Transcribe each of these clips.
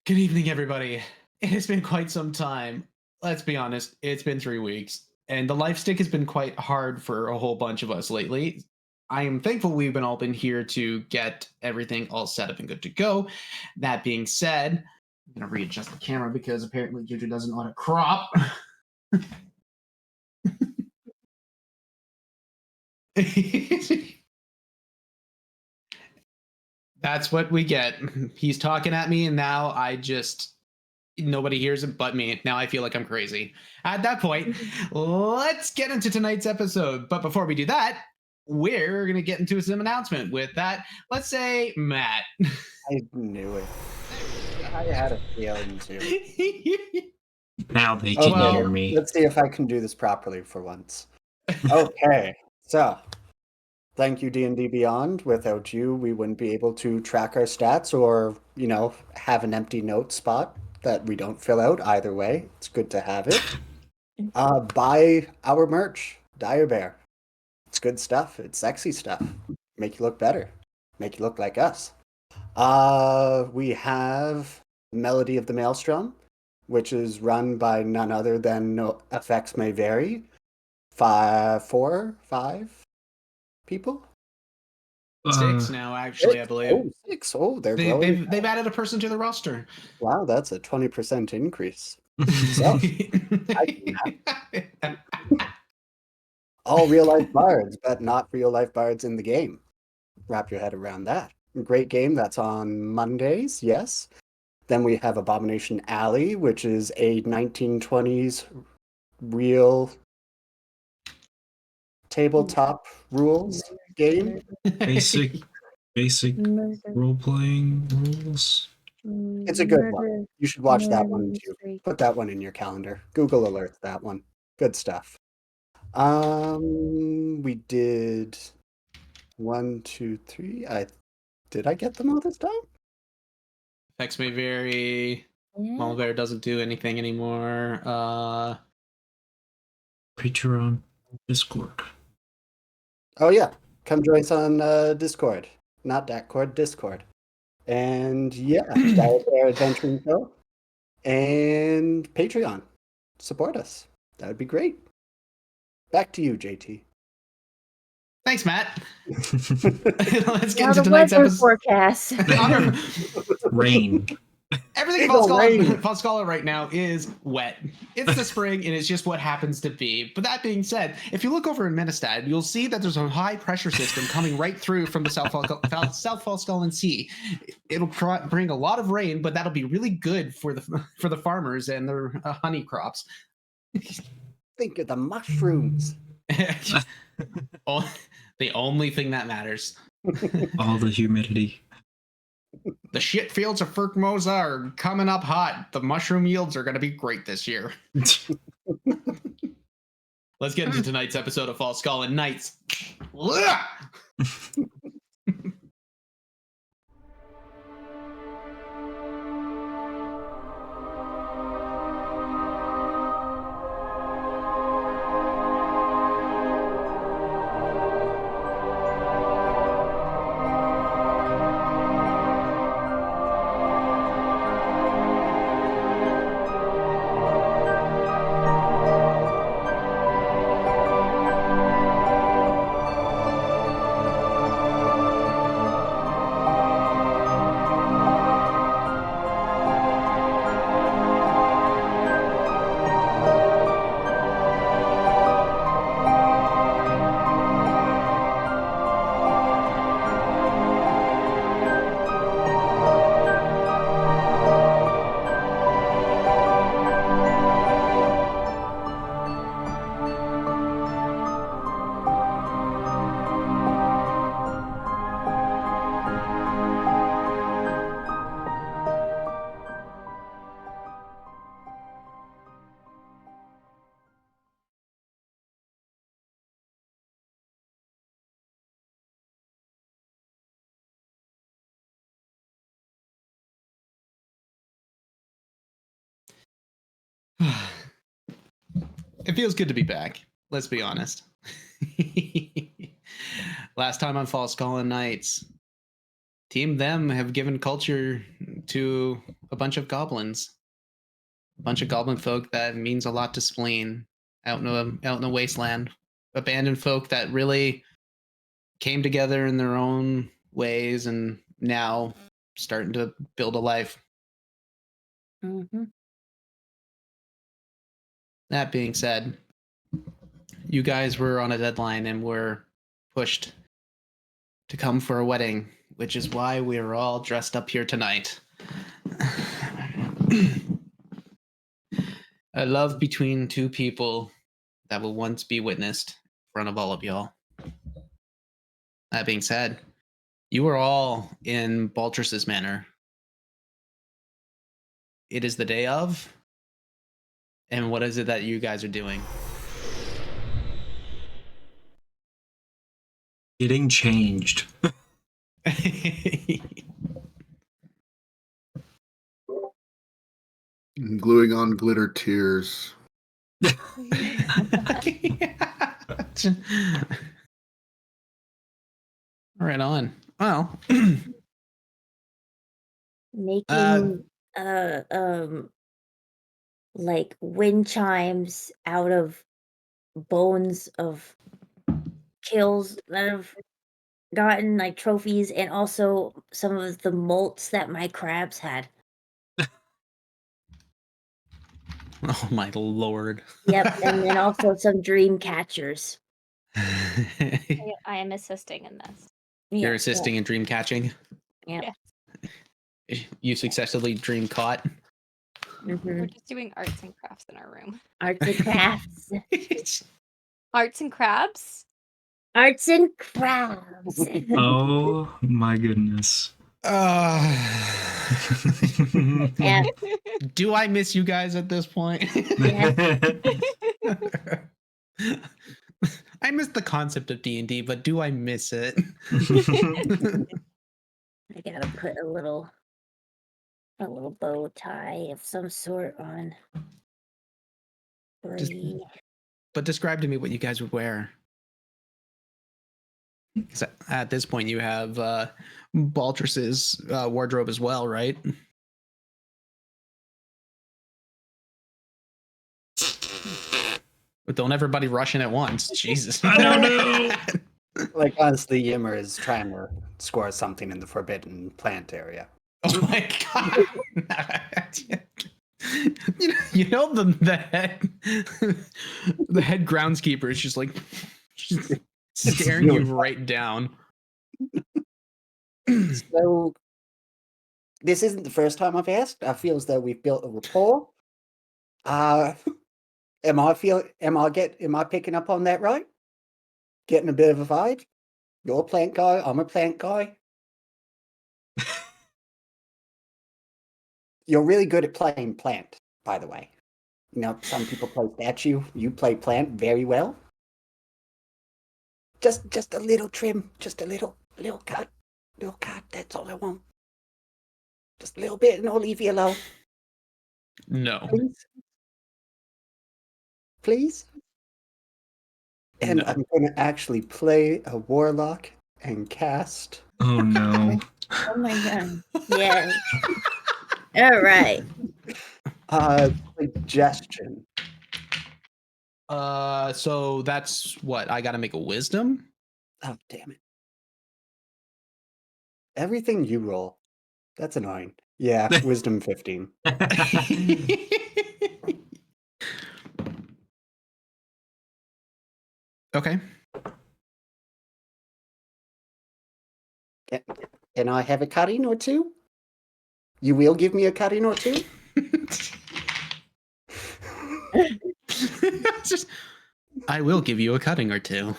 Good evening, everybody. It has been quite some time. Let's be honest, it's been 3 weeks, and the life stick has been quite hard for a whole bunch of us lately. I am thankful we've been all been here to get everything all set up and good to go. That being said, I'm gonna readjust the camera because apparently Juju doesn't know how to crop. That's what we get. He's talking at me, and now nobody hears it but me. Now I feel like I'm crazy. At that point, let's get into tonight's episode. But before we do that, we're going to get into some announcement. With that, let's say Matt. I knew it. I had a feeling too. Now they can hear me. Let's see if I can do this properly for once. Okay, so thank you, D&D Beyond. Without you, we wouldn't be able to track our stats or, have an empty note spot that we don't fill out. Either way, it's good to have it. Buy our merch, Dire Bear. It's good stuff. It's sexy stuff. Make you look better. Make you look like us. We have Melody of the Maelstrom, which is run by none other than No Effects May Vary. 5 people? 6 now, actually, I believe. Oh, 6. Oh, they've added a person to the roster. Wow, that's a 20% increase. So, all real-life bards, but not real-life bards in the game. Wrap your head around that. Great game. That's on Mondays, yes. Then we have Abomination Alley, which is a 1920s real tabletop rules game. Basic role-playing rules. It's a good one. You should watch that one too. Put that one in your calendar. Google alerts that one. Good stuff. We did 1, 2, 3. Did I get them all this time? Effects may vary. Malbear doesn't do anything anymore. Patreon, Discord. Oh yeah, come join us on Discord, not Discord, Discord. And yeah, Dire Bear Adventuring Co. and Patreon. Support us. That would be great. Back to you, JT. Thanks, Matt. Let's get Now into the tonight's weather episode. forecast. Rain. Everything in Falskallan right now is wet. It's the spring, and it's just what happens to be. But that being said, if you look over in Ministad, you'll see that there's a high pressure system coming right through from the South Falskallan Sea. It'll bring a lot of rain, but that'll be really good for the farmers and their honey crops. Think of the mushrooms. The only thing that matters. All the humidity. The shit fields of Firkmosa are coming up hot. The mushroom yields are going to be great this year. Let's get into tonight's episode of Falskallan Nights. It feels good to be back. Let's be honest. Last time on Falskallan Nights, Team Them have given culture to a bunch of goblins. A bunch of goblin folk that means a lot to Spleen out in the wasteland. Abandoned folk that really came together in their own ways and now starting to build a life. Mm-hmm. That being said, you guys were on a deadline and were pushed to come for a wedding, which is why we are all dressed up here tonight. A love between two people that will once be witnessed in front of all of y'all. That being said, you are all in Baltrus's manor. It is the day of, and what is it that you guys are doing? Getting changed. Gluing on glitter tears. Right on. Well, Making like wind chimes out of bones of kills that have gotten like trophies, and also some of the molts that my crabs had. oh my lord. Yep, and then also some dream catchers. I am assisting in this. You're assisting in dream catching. Yeah. You successfully dream caught. We're just doing arts and crafts in our room. Arts and crafts. Arts and crabs? Arts and crabs. Oh my goodness. Yeah. Do I miss you guys at this point? I miss the concept of D&D, but do I miss it? I gotta put a little bow tie of some sort on. But describe to me what you guys would wear. 'Cause at this point, you have Baltrus's wardrobe as well, right? But don't everybody rush in at once. Jesus. I don't know. Like, honestly, Yimmer is trying to score something in the Forbidden Plant area. Oh my god. You know the head groundskeeper is just like staring you right down. So, this isn't the first time I've asked. I feel as though we've built a rapport. Am I picking up on that right? Getting a bit of a vibe? You're a plant guy, I'm a plant guy. You're really good at playing plant, by the way. You know, some people play statue, you play plant very well. Just a little trim, just a little cut, that's all I want. Just a little bit and I'll leave you alone. No. Please? And No. I'm going to actually play a warlock and cast. Oh no. Oh my god. Yeah. All right. Suggestion. So that's what I got to make a wisdom. Oh, damn it. Everything you roll. That's annoying. Yeah, wisdom 15. Okay. Can I have a cutting or two? You will give me a cutting or two? I will give you a cutting or two.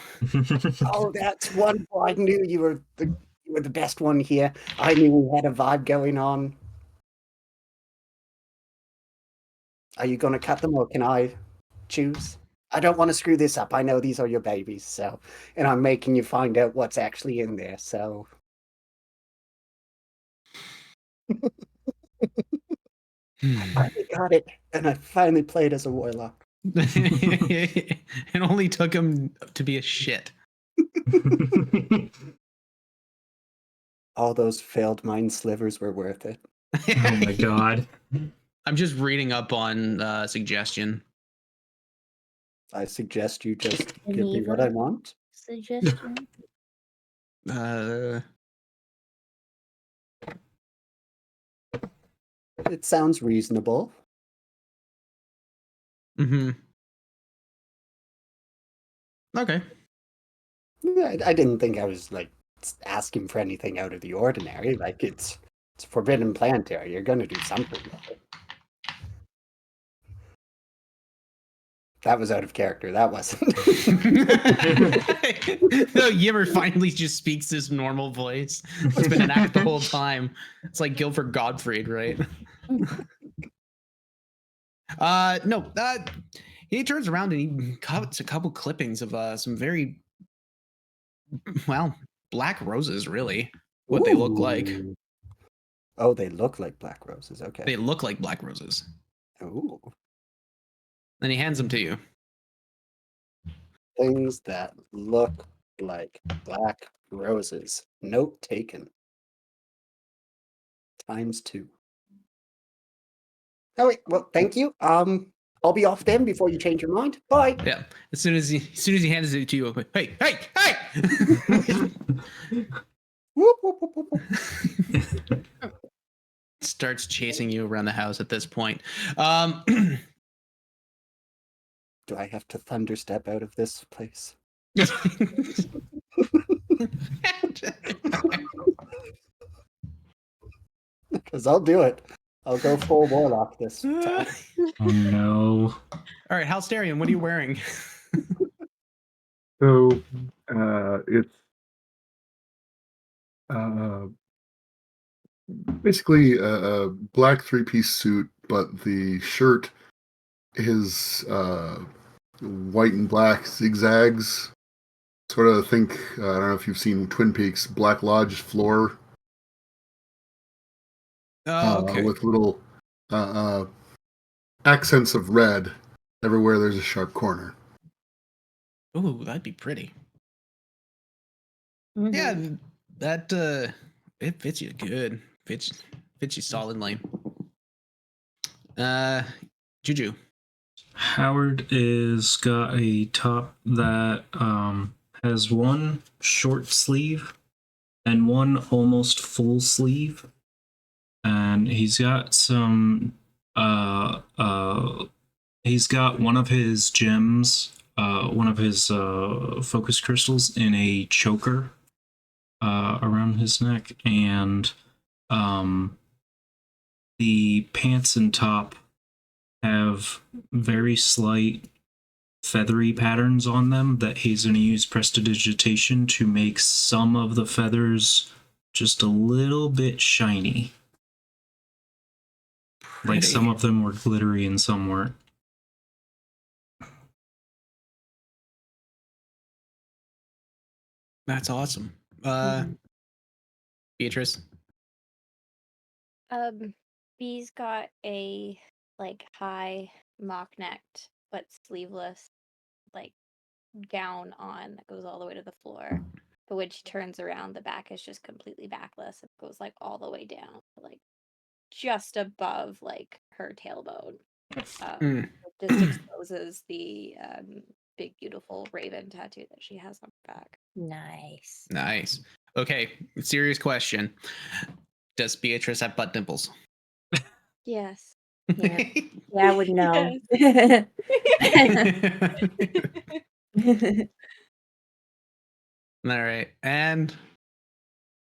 Oh, that's wonderful. I knew you were the best one here. I knew we had a vibe going on. Are you going to cut them or can I choose? I don't want to screw this up. I know these are your babies, so, and I'm making you find out what's actually in there, so. I finally got it, and I finally played as a warlock. It only took him to be a shit. All those failed mind slivers were worth it. Oh my god. I'm just reading up on suggestion. I suggest you just give me Geneva what I want. suggestion. It sounds reasonable. Mm-hmm. Okay. I didn't think I was like asking for anything out of the ordinary. Like it's a forbidden plant area. You're gonna do something with it. That was out of character. That wasn't. No, Yimmer finally just speaks his normal voice. It's been an act the whole time. It's like Guilford Gottfried, right? No. He turns around and he cuts a couple clippings of some very, well, black roses, really. What they look like. Ooh. Oh, they look like black roses. Okay. They look like black roses. Ooh. Then he hands them to you. Things that look like black roses. Note taken. ×2. Oh wait, well, thank you. I'll be off then before you change your mind. Bye. Yeah. As soon as he hands it to you, hey! Whoop, whoop, whoop, whoop, whoop. Starts chasing you around the house at this point. Do I have to thunder step out of this place? Because I'll do it. I'll go full warlock this time. Oh no. All right, Halsterian, what are you wearing? So it's basically a black three-piece suit, but the shirt is white and black zigzags. Sort of think, I don't know if you've seen Twin Peaks, Black Lodge floor. Oh, okay. With little accents of red everywhere there's a sharp corner. Ooh, that'd be pretty. Mhm. Yeah, that it fits you good. Fits you solidly. Juju. Howard is got a top that has one short sleeve and one almost full sleeve, and he's got some he's got one of his gems, one of his focus crystals in a choker around his neck, and the pants and top have very slight feathery patterns on them that he's going to use prestidigitation to make some of the feathers just a little bit shiny. Like some of them were glittery and some weren't. That's awesome. Beatrice. B's got a like high mock necked but sleeveless like gown on that goes all the way to the floor. But when she turns around, the back is just completely backless. It goes like all the way down, like just above like her tailbone. It just exposes the big beautiful raven tattoo that she has on her back. Nice. Nice. Okay, serious question. Does Beatrice have butt dimples? Yes. Yeah, I would know. All right, and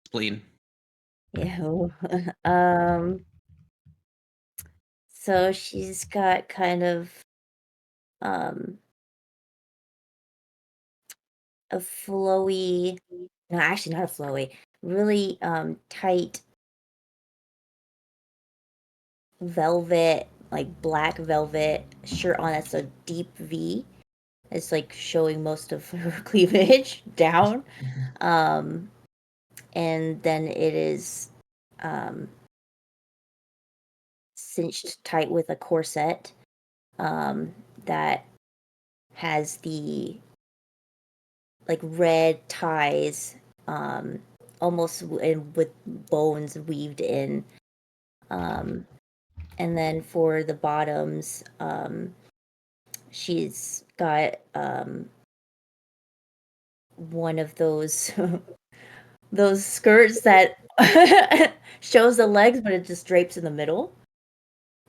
spleen. Yeah. So she's got kind of a flowy, no, actually not a flowy, really tight velvet, like black velvet shirt on that's a deep V. It's like showing most of her cleavage down. And then it is cinched tight with a corset that has the like red ties almost with bones weaved in And then for the bottoms, she's got one of those those skirts that shows the legs, but it just drapes in the middle.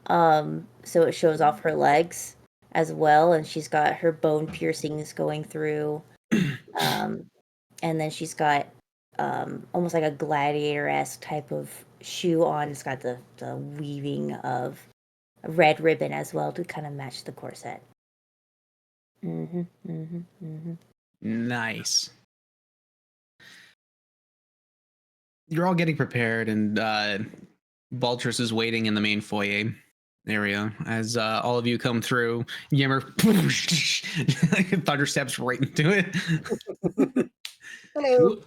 So it shows off her legs as well, and she's got her bone piercings going through. And then she's got almost like a gladiator-esque type of shoe on. It's got the weaving of a red ribbon as well to kind of match the corset. Nice. You're all getting prepared, and Baltrus is waiting in the main foyer area as all of you come through. Yammer thunder steps right into it. Hello.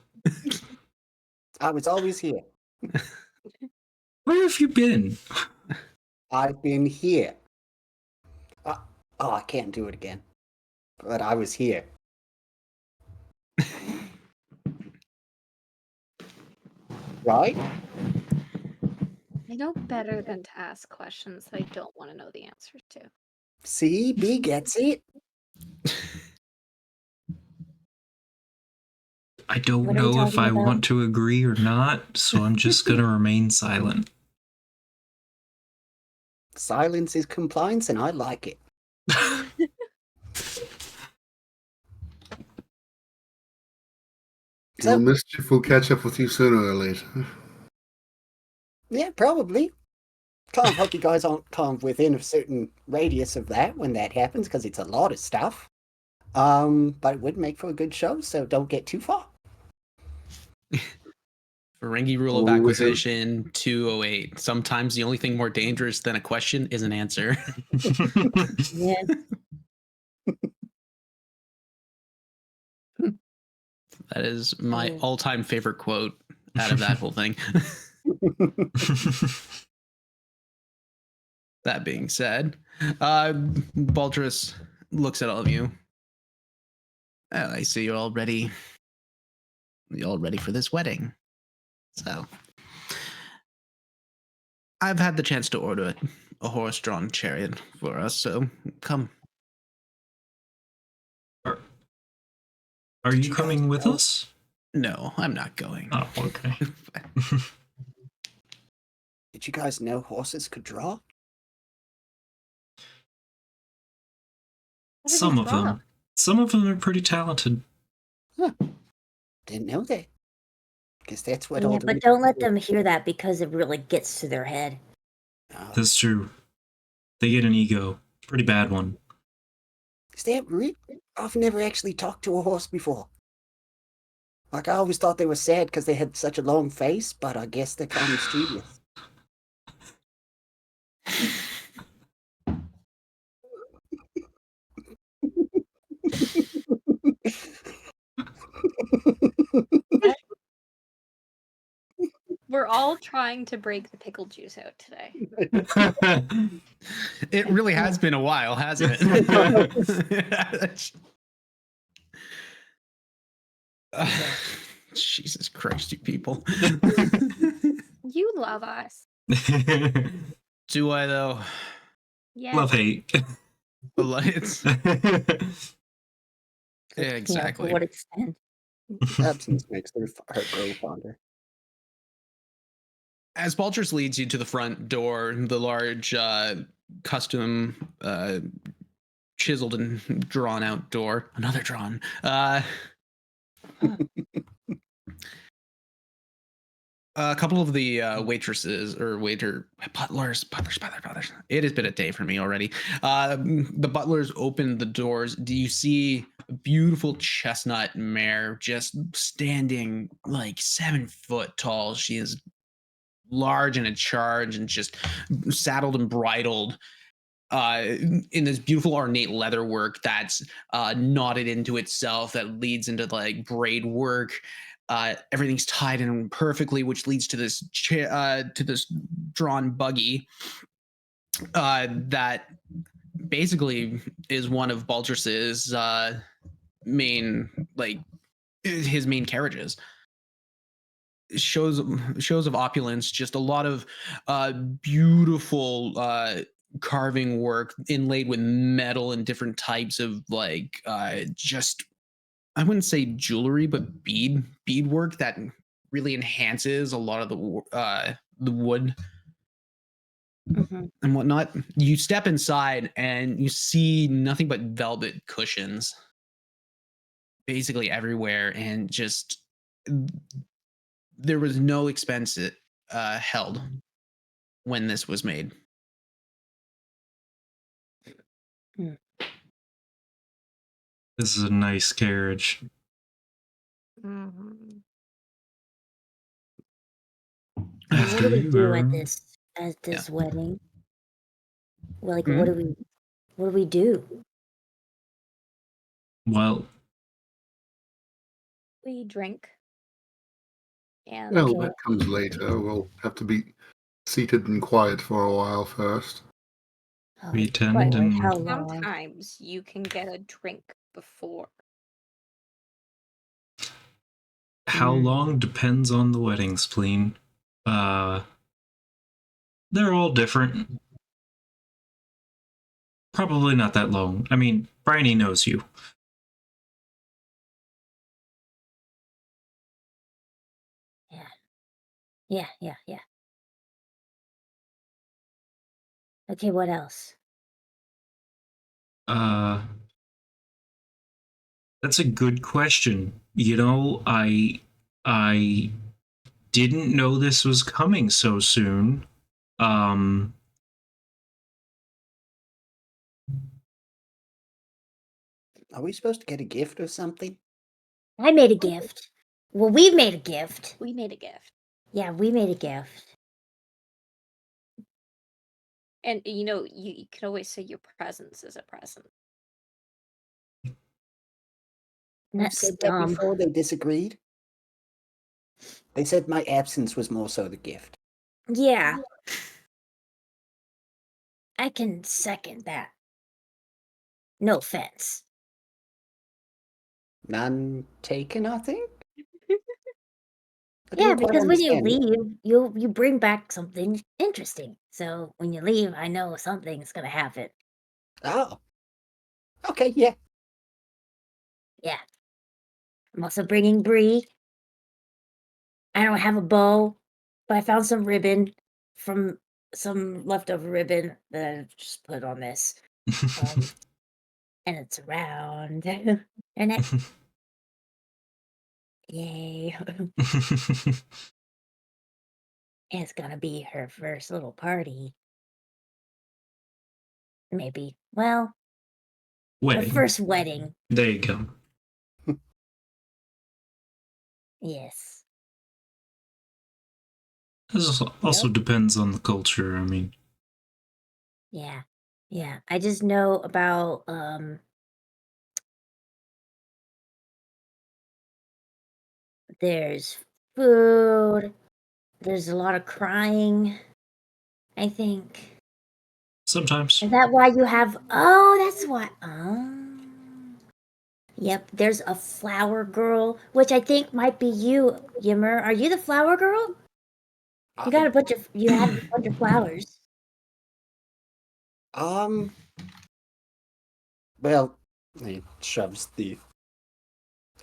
I was always here. Where have you been? I've been here. I can't do it again. But I was here. Right? I know better than to ask questions that I don't want to know the answers to. See, B gets it. I don't What are we know if talking I about? want to agree or not, so I'm just gonna remain silent. Silence is compliance, and I like it. Well, mischief will catch up with you sooner or later. Yeah, probably. Can't hope you guys aren't come within a certain radius of that when that happens, because it's a lot of stuff. But it would make for a good show, so don't get too far. Ferengi rule of acquisition 208. Sometimes the only thing more dangerous than a question is an answer. Yeah. That is my all-time favorite quote out of that whole thing. That being said, Baltrus looks at all of you. Oh, I see you're all ready. You're all ready for this wedding. So, I've had the chance to order a horse-drawn chariot for us, so come. Are you coming with us? No, I'm not going. Oh, okay. Did you guys know horses could draw? What do they Some of draw? them. Some of them are pretty talented. Didn't know that. Guess that's what Yeah, all the but don't let them hear that because it really gets to their head. That's true. They get an ego. Pretty bad one. Is that real? I've never actually talked to a horse before. Like, I always thought they were sad because they had such a long face, but I guess they're kind of mischievous. We're all trying to break the pickle juice out today. It really has been a while, hasn't it? Jesus Christ, you people. You love us. Do I, though? Yeah. Love hate. It's, yeah, exactly. To what extent? Absence makes her grow fonder. As Baltrus leads you to the front door, the large custom chiseled and drawn out door, another drawn, a couple of the waitresses or butlers. It has been a day for me already. The butlers open the doors. Do you see a beautiful chestnut mare just standing like 7 foot tall? She is large and in charge and just saddled and bridled in this beautiful ornate leather work that's knotted into itself that leads into like braid work. Everything's tied in perfectly, which leads to this drawn buggy that basically is one of Baltrus's main, like his main carriages. shows of opulence, just a lot of beautiful carving work inlaid with metal and different types of like just I wouldn't say jewelry, but beadwork that really enhances a lot of the wood Mhm. and whatnot. You step inside and you see nothing but velvet cushions basically everywhere, and just there was no expense held when this was made. This is a nice carriage. Mm-hmm. And what After do we you, do at Aaron. this wedding? Well, like, Mhm. what do we do? Well, We drink. And Well, Okay. that comes later. We'll have to be seated and quiet for a while first. Oh, we tend Right. and how long? sometimes you can get a drink before. how long depends on the wedding spleen. They're all different. Probably not that long. I mean, Bryony knows you. Yeah. Okay, what else? That's a good question. You know, I didn't know this was coming so soon. Are we supposed to get a gift or something? I made a gift. Well, we made a gift. We made a gift. Yeah, we made a gift. And you can always say your presence is a present. Who That's said that dumb. before they disagreed? They said my absence was more so the gift. Yeah. I can second that. No offense. None taken, I think. I Yeah, didn't quite because when you understand. leave, you bring back something interesting. So when you leave, I know something's gonna happen. Oh. Okay, yeah. Yeah. I'm also bringing Bree. I don't have a bow, but I found some ribbon from some leftover ribbon that I just put on this. And it's round. And it, yay. It's gonna be her first little party. Maybe. Well, her wedding. first wedding. There you go. Yes. This also depends on the culture. I mean, Yeah. Yeah. I just know about there's food. There's a lot of crying, I think. sometimes. Is that why you have oh, that's why yep, there's a flower girl, which I think might be you, Yimmer. Are you the flower girl? You got you had a bunch of flowers. Well, he shoves the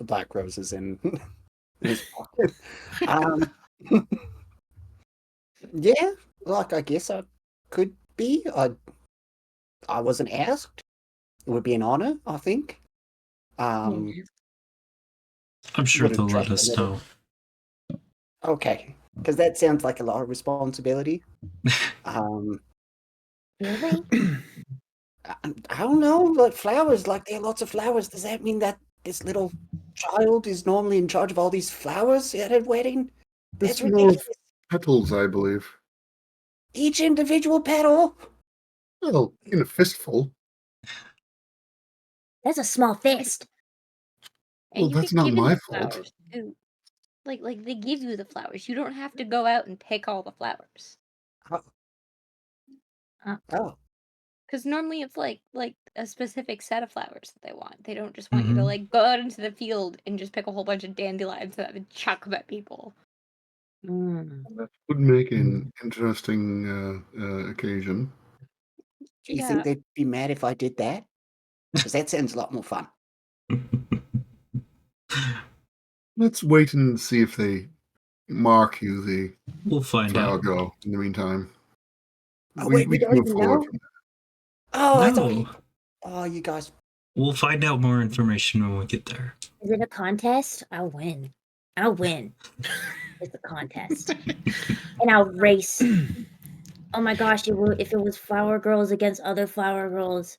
black roses in his pocket. Yeah, like I guess I could be. I wasn't asked. It would be an honor, I think. I'm sure Would they'll let attract a us little- know. Okay, because that sounds like a lot of responsibility. Really? I don't know, but flowers, like there are lots of flowers. Does that mean that this little child is normally in charge of all these flowers at a wedding? That's It's more ridiculous. petals, I believe. Each individual petal. Well, in a fistful. That's a small fist. And Well, you that's get not given my the fault. flowers too. Like they give you the flowers. You don't have to go out and pick all the flowers. Oh, Because normally it's like a specific set of flowers that they want. They don't just want you to Mhm. like go out into the field and just pick a whole bunch of dandelions and chuck them at people. Mm. That would make an interesting occasion. Do you Yeah. think they'd be mad if I did that? Because that sounds a lot more fun. Let's wait and see if they mark you the We'll find flower out. girl in the meantime. Oh, wait, we can don't move even forward know? from Oh, I thought No, Oh, you guys. we'll find out more information when we get there. Is it a contest? I'll win. I'll win. It's a contest. And I'll race. Oh my gosh, if it was flower girls against other flower girls,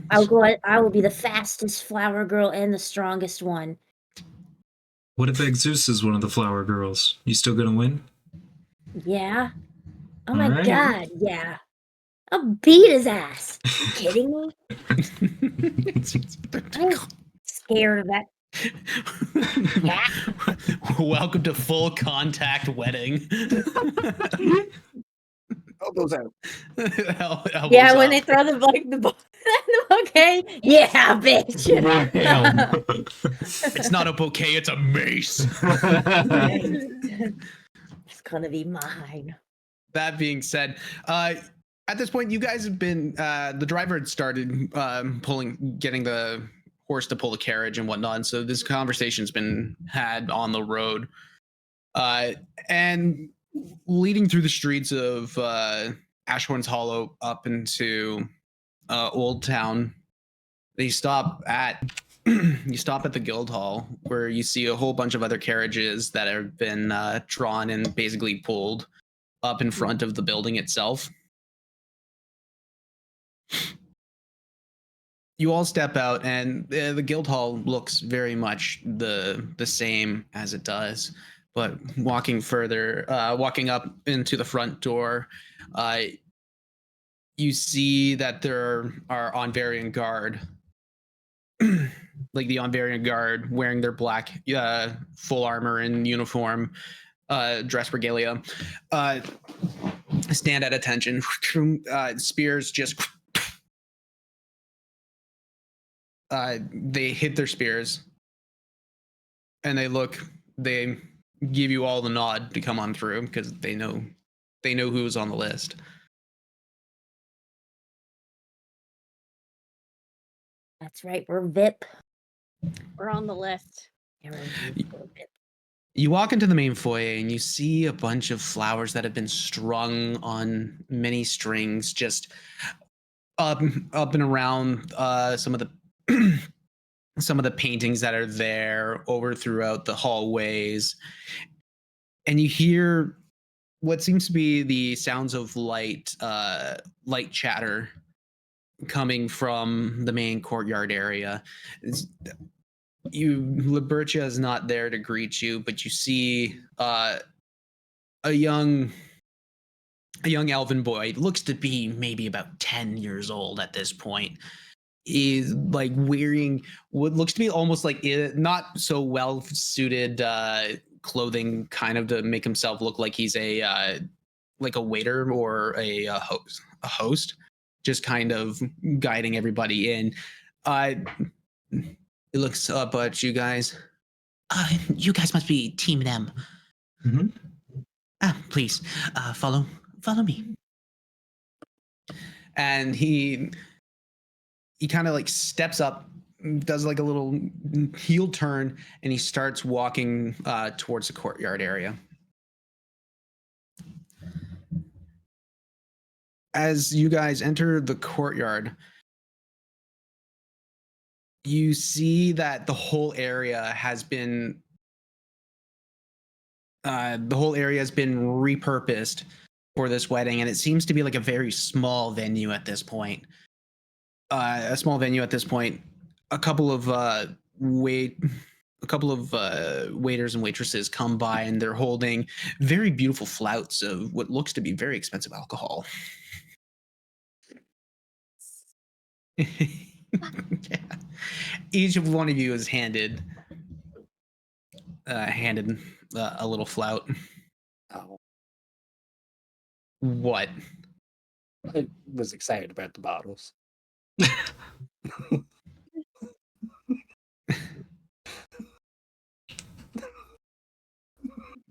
I will be the fastest flower girl and the strongest one. What if Zeus is one of the flower girls? You still gonna win? Yeah. Oh my Alright. god, yeah. I'll beat his ass. You kidding me? I'm scared of that. Welcome to full contact wedding. Elbows out. Elbows Yeah, when up. they throw the okay. Yeah, bitch. It's not a bouquet, it's a mace. It's gonna be mine. That being said, at this point, you guys have been the driver had started getting the horse to pull the carriage and whatnot. So this conversation's been had on the road, and leading through the streets of Ashhorn's Hollow up into Old Town. They stop at you stop at the guild hall, where you see a whole bunch of other carriages that have been drawn and basically pulled up in front of the building itself. You all step out, and the guild hall looks very much the same as it does. But walking up into the front door, you see that there are Onvarian guard, like the Onvarian guard wearing their black full armor and uniform, dress regalia, stand at attention. Spears just they hit their spears, and they give you all the nod to come on through, because they know who's on the list. That's right, we're VIP. We're on the list. Yeah, we're VIP. You walk into the main foyer, and you see a bunch of flowers that have been strung on many strings, just up and around some of the some of the paintings that are there over throughout the hallways. And you hear what seems to be the sounds of light chatter coming from the main courtyard area. Libertia is not there to greet you, but you see a young elven boy. It looks to be maybe about 10 years old at this point. Is like wearing what looks to be almost like not so well suited clothing, kind of to make himself look like he's a waiter or a host, just kind of guiding everybody in. It looks up at you guys. You guys must be Team M. Mm-hmm. Please, follow me. And he kind of like steps up, does like a little heel turn, and he starts walking towards the courtyard area. As you guys enter the courtyard, you see that the whole area has been repurposed for this wedding, and it seems to be like a very small venue at this point. A couple of waiters and waitresses come by, and they're holding very beautiful flauts of what looks to be very expensive alcohol. Yeah. Each of one of you is handed a little flout. Oh, What? I was excited about the bottles.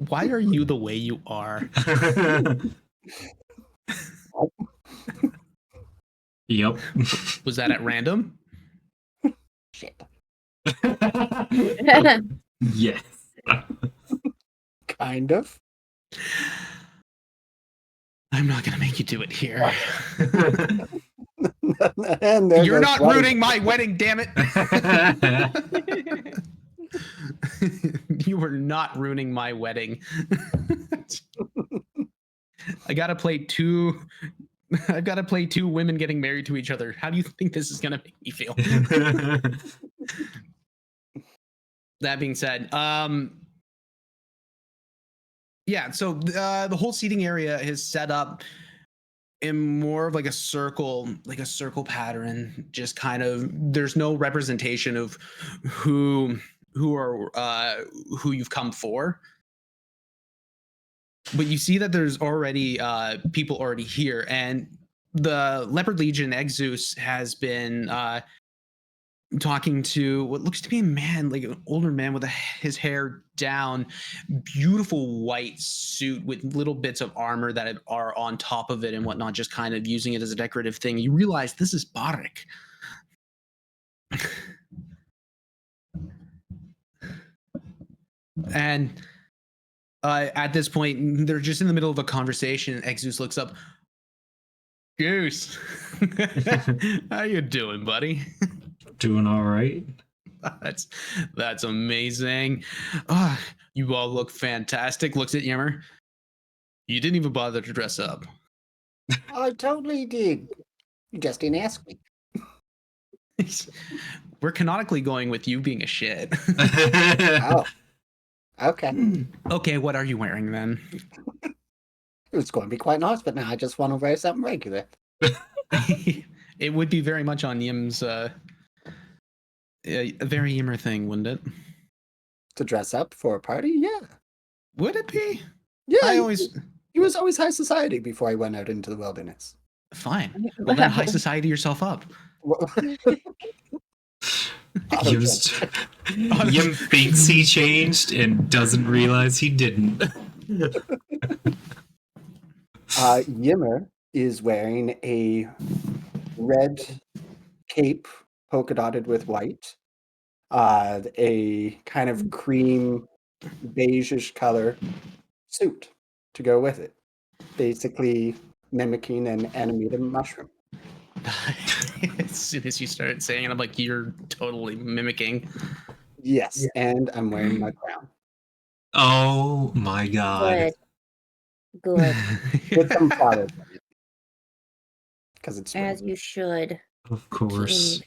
Why are you the way you are? Yep. Was that at random? Shit. Yes. Kind of. I'm not gonna make you do it here. And there You're goes not one. ruining my wedding, damn it! You were not ruining my wedding. I gotta play two. I've got to play two women getting married to each other. How do you think this is gonna make me feel? That being said, yeah. So the whole seating area is set up in more of like a circle pattern. Just kind of, there's no representation of who you've come for. But you see that there's already people already here, and the Leopard Legion Exus has been talking to what looks to be a man, like an older man with his hair down, beautiful white suit with little bits of armor that are on top of it and whatnot, just kind of using it as a decorative thing. You realize this is Barik. And at this point, they're just in the middle of a conversation. Exus looks up. Goose, how you doing, buddy? Doing all right. That's amazing. You all look fantastic. Looks at Yimmer. You didn't even bother to dress up. I totally did. You just didn't ask me. We're canonically going with you being a shit. Oh. Okay. Okay, what are you wearing then? It was going to be quite nice, but now I just want to wear something regular. It would be very much on Yim's a very Yimmer thing, wouldn't it? To dress up for a party? Yeah. Would it be? Yeah. He was always high society before I went out into the wilderness. Fine. Well, then high society yourself up. Yim thinks he changed and doesn't realize he didn't. Yimmer is wearing a red cape polka dotted with white, a kind of cream beige-ish color suit to go with it, basically mimicking an animated mushroom. As soon as you started saying it, I'm like, you're totally mimicking. Yes, and I'm wearing my crown. Oh my god. Good. With some flowers. Because it's spring. As you should. Of course.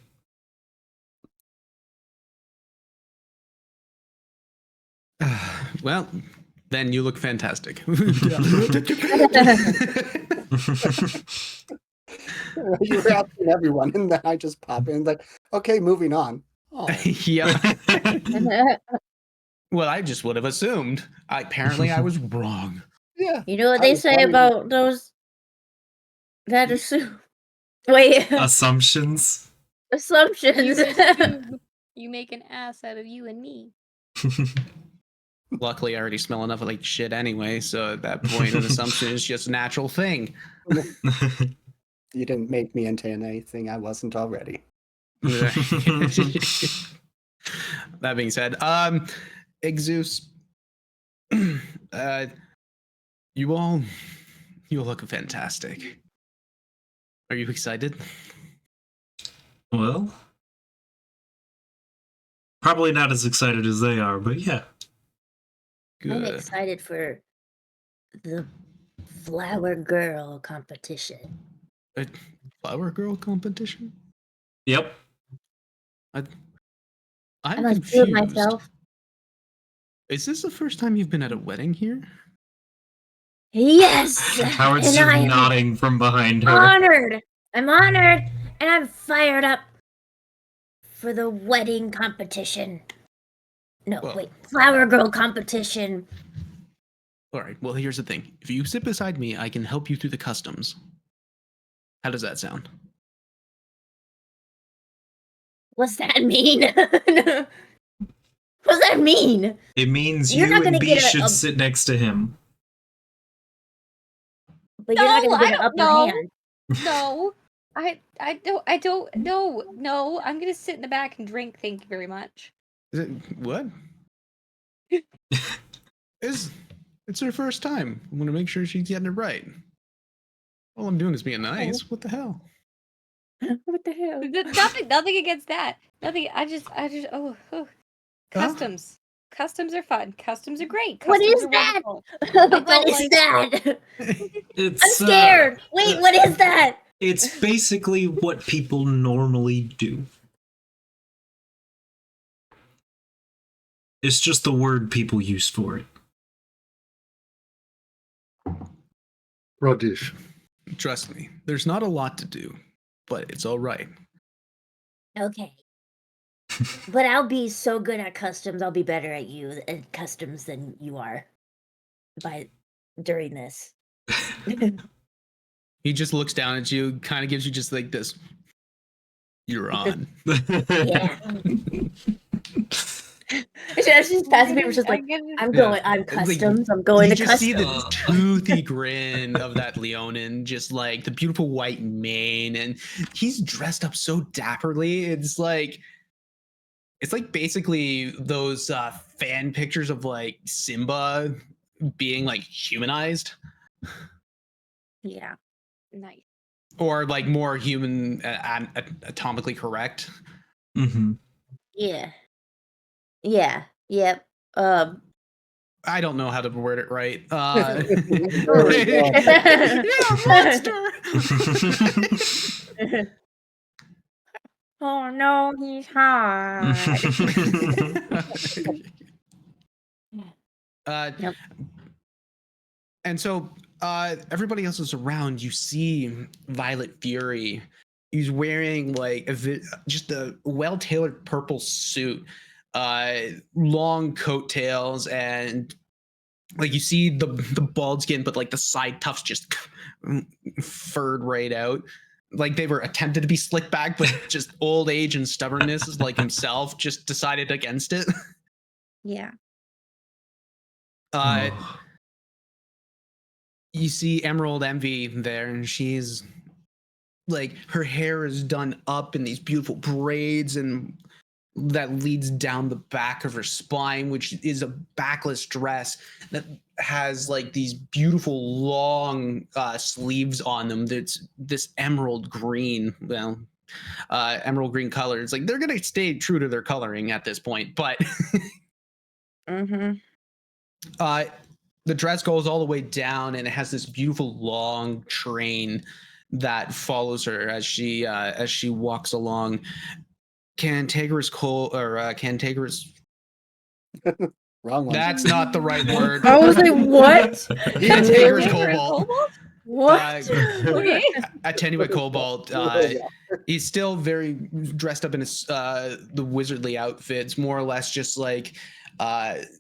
Well, then you look fantastic. You were asking everyone, and then I just pop in like, okay, moving on. Oh. Yeah. Well, I just would have assumed. Apparently, I was wrong. Yeah. You know what they say about those that assume. Wait. Assumptions. Assumptions. You make an ass out of you and me. Luckily, I already smell enough of like shit anyway, so at that point, an assumption is just a natural thing. You didn't make me into anything I wasn't already. That being said, Exus, you look fantastic. Are you excited? Well, probably not as excited as they are, but yeah. Good. I'm excited for the Flower Girl competition. A flower girl competition? Yep. I'm I must do it confused. myself. Is this the first time you've been at a wedding here? Yes! Howard's And just I'm nodding from behind her. honored! I'm honored! And I'm fired up for the wedding competition. No, Well- wait. Flower Girl competition. All right, well, here's the thing. If you sit beside me, I can help you through the customs. How does that sound? What's that mean? What does that mean? It means You're you not and gonna B get should a sit next to him. but you're not No, gonna get I an don't upper know. hand. No. I don't no. I'm gonna sit in the back and drink, thank you very much. What? It's her first time. I want to make sure she's getting it right. All I'm doing is being nice. What the hell? What the hell? Nothing against that. Nothing. I just oh. Customs. Customs are fun. Customs are great. What Customs is are that? wonderful. What is that? It's I'm scared. Wait, what is that? It's basically what people normally do. It's just the word people use for it. Radish. Trust me, there's not a lot to do, but it's all right. Okay. But I'll be so good at customs. I'll be better at customs than you are during this. He just looks down at you, kind of gives you just like this. You're on. Yeah. She's passing me, just like, I'm customs. I'm going you to just see customs. the toothy grin of that Leonin, just like the beautiful white mane, and he's dressed up so dapperly. It's like basically those fan pictures of like Simba being like humanized, Yeah. Nice. or like more human, atomically correct. Mm-hmm. Yeah. Yeah. Yep. I don't know how to word it right. Yeah, monster. Oh no, he's hot. Yep. And so everybody else is around. You see Violet Fury. He's wearing like just a well-tailored purple suit, long coattails, and like you see the bald skin, but like the side tufts just furred right out. Like they were attempted to be slicked back, but just old age and stubbornness, like himself, just decided against it. Yeah. You see Emerald Envy there, and she's like, her hair is done up in these beautiful braids, and that leads down the back of her spine, which is a backless dress that has like these beautiful long sleeves on them. That's this emerald green, emerald green color. It's like they're gonna stay true to their coloring at this point, but Mm-hmm. The dress goes all the way down, and it has this beautiful long train that follows her as she walks along. Cantankerous Wrong one. That's not the right word. I was like, what? Cantankerous Really? Cobalt. What? Okay. Attenuate Cobalt. He's still very dressed up in his the wizardly outfits, more or less just like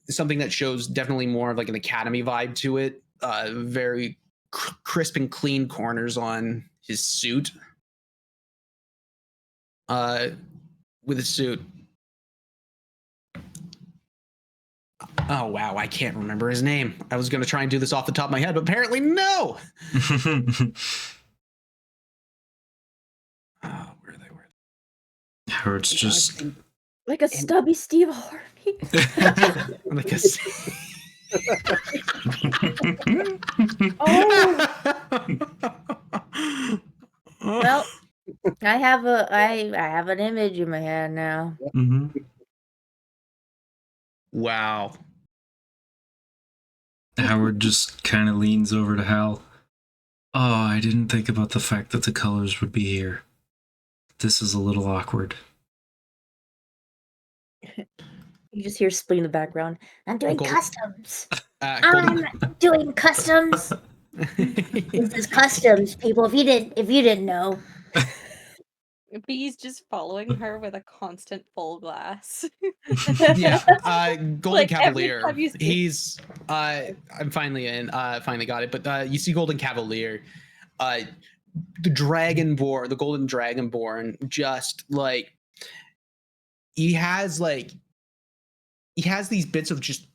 something that shows definitely more of like an academy vibe to it. Very crisp and clean corners on his suit. With his suit. Oh wow, I can't remember his name. I was gonna try and do this off the top of my head, but apparently no. Oh, where are they? Or it's just Like a stubby Steve Harvey. Like a Well, I have an image in my head now. Mm-hmm. Wow. Howard just kind of leans over to Hal. Oh, I didn't think about the fact that the colors would be here. This is a little awkward. You just hear Spleen in the background. I'm doing Golden- customs. Golden- I'm doing customs. This is customs, people. If you didn't know. Bee's just following her with a constant full glass. Yeah, Golden Like, every Cavalier. time you see- He's I'm finally in. Finally got it. But you see Golden Cavalier, the Dragonborn, the Golden Dragonborn, just like he has like he has these bits of just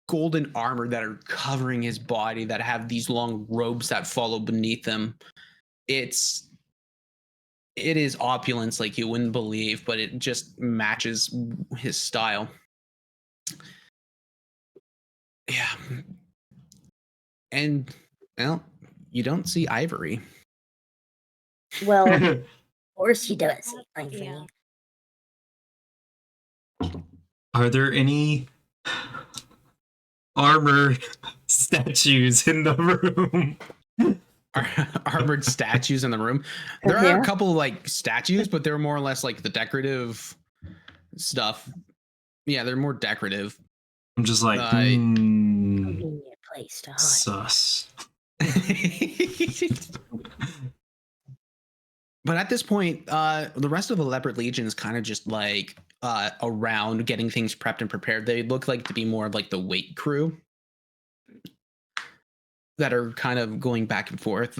golden armor that are covering his body that have these long robes that follow beneath him. It is opulence like you wouldn't believe, but it just matches his style. Yeah. And, well, you don't see Ivory. Well, of course he does. Yeah. Are there any armor statues in the room? Armored statues in the room. There are Yeah. a couple like statues, but they're more or less like the decorative stuff. Yeah, they're more decorative. I'm just like, Convenient place to hide. sus. But at this point, the rest of the Leopard Legion is kind of just like around getting things prepped and prepared. They look like to be more of like the wait crew that are kind of going back and forth.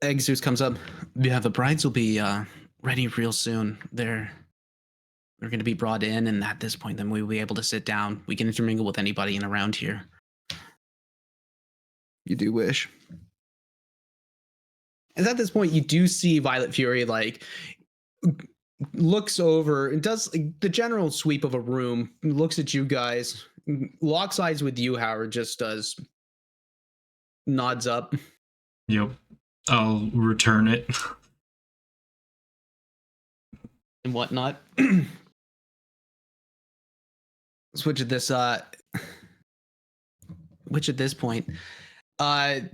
Exus comes up. Yeah, the brides will be ready real soon. They're going to be brought in, and at this point, then we'll be able to sit down. We can intermingle with anybody in around here. You do wish. And at this point, you do see Violet Fury like looks over and does like, the general sweep of a room, looks at you guys, locks eyes with you, Howard, just does nods up. Yep. I'll return it. And whatnot. Switch at this which at this point, I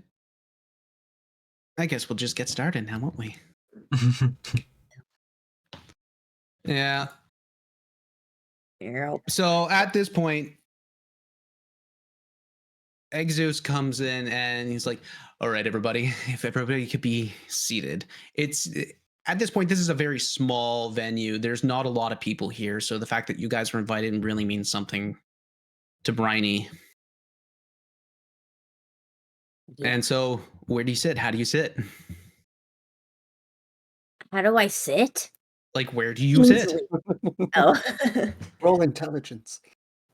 guess we'll just get started now, won't we? Yeah. Yep. So at this point, Exus comes in and he's like, all right, everybody, if everybody could be seated. At this point, this is a very small venue. There's not a lot of people here. So the fact that you guys were invited really means something to Bryony. Yeah. And so where do you sit? How do you sit? How do I sit? Like, where do you sit? Easily. Oh. Roll intelligence.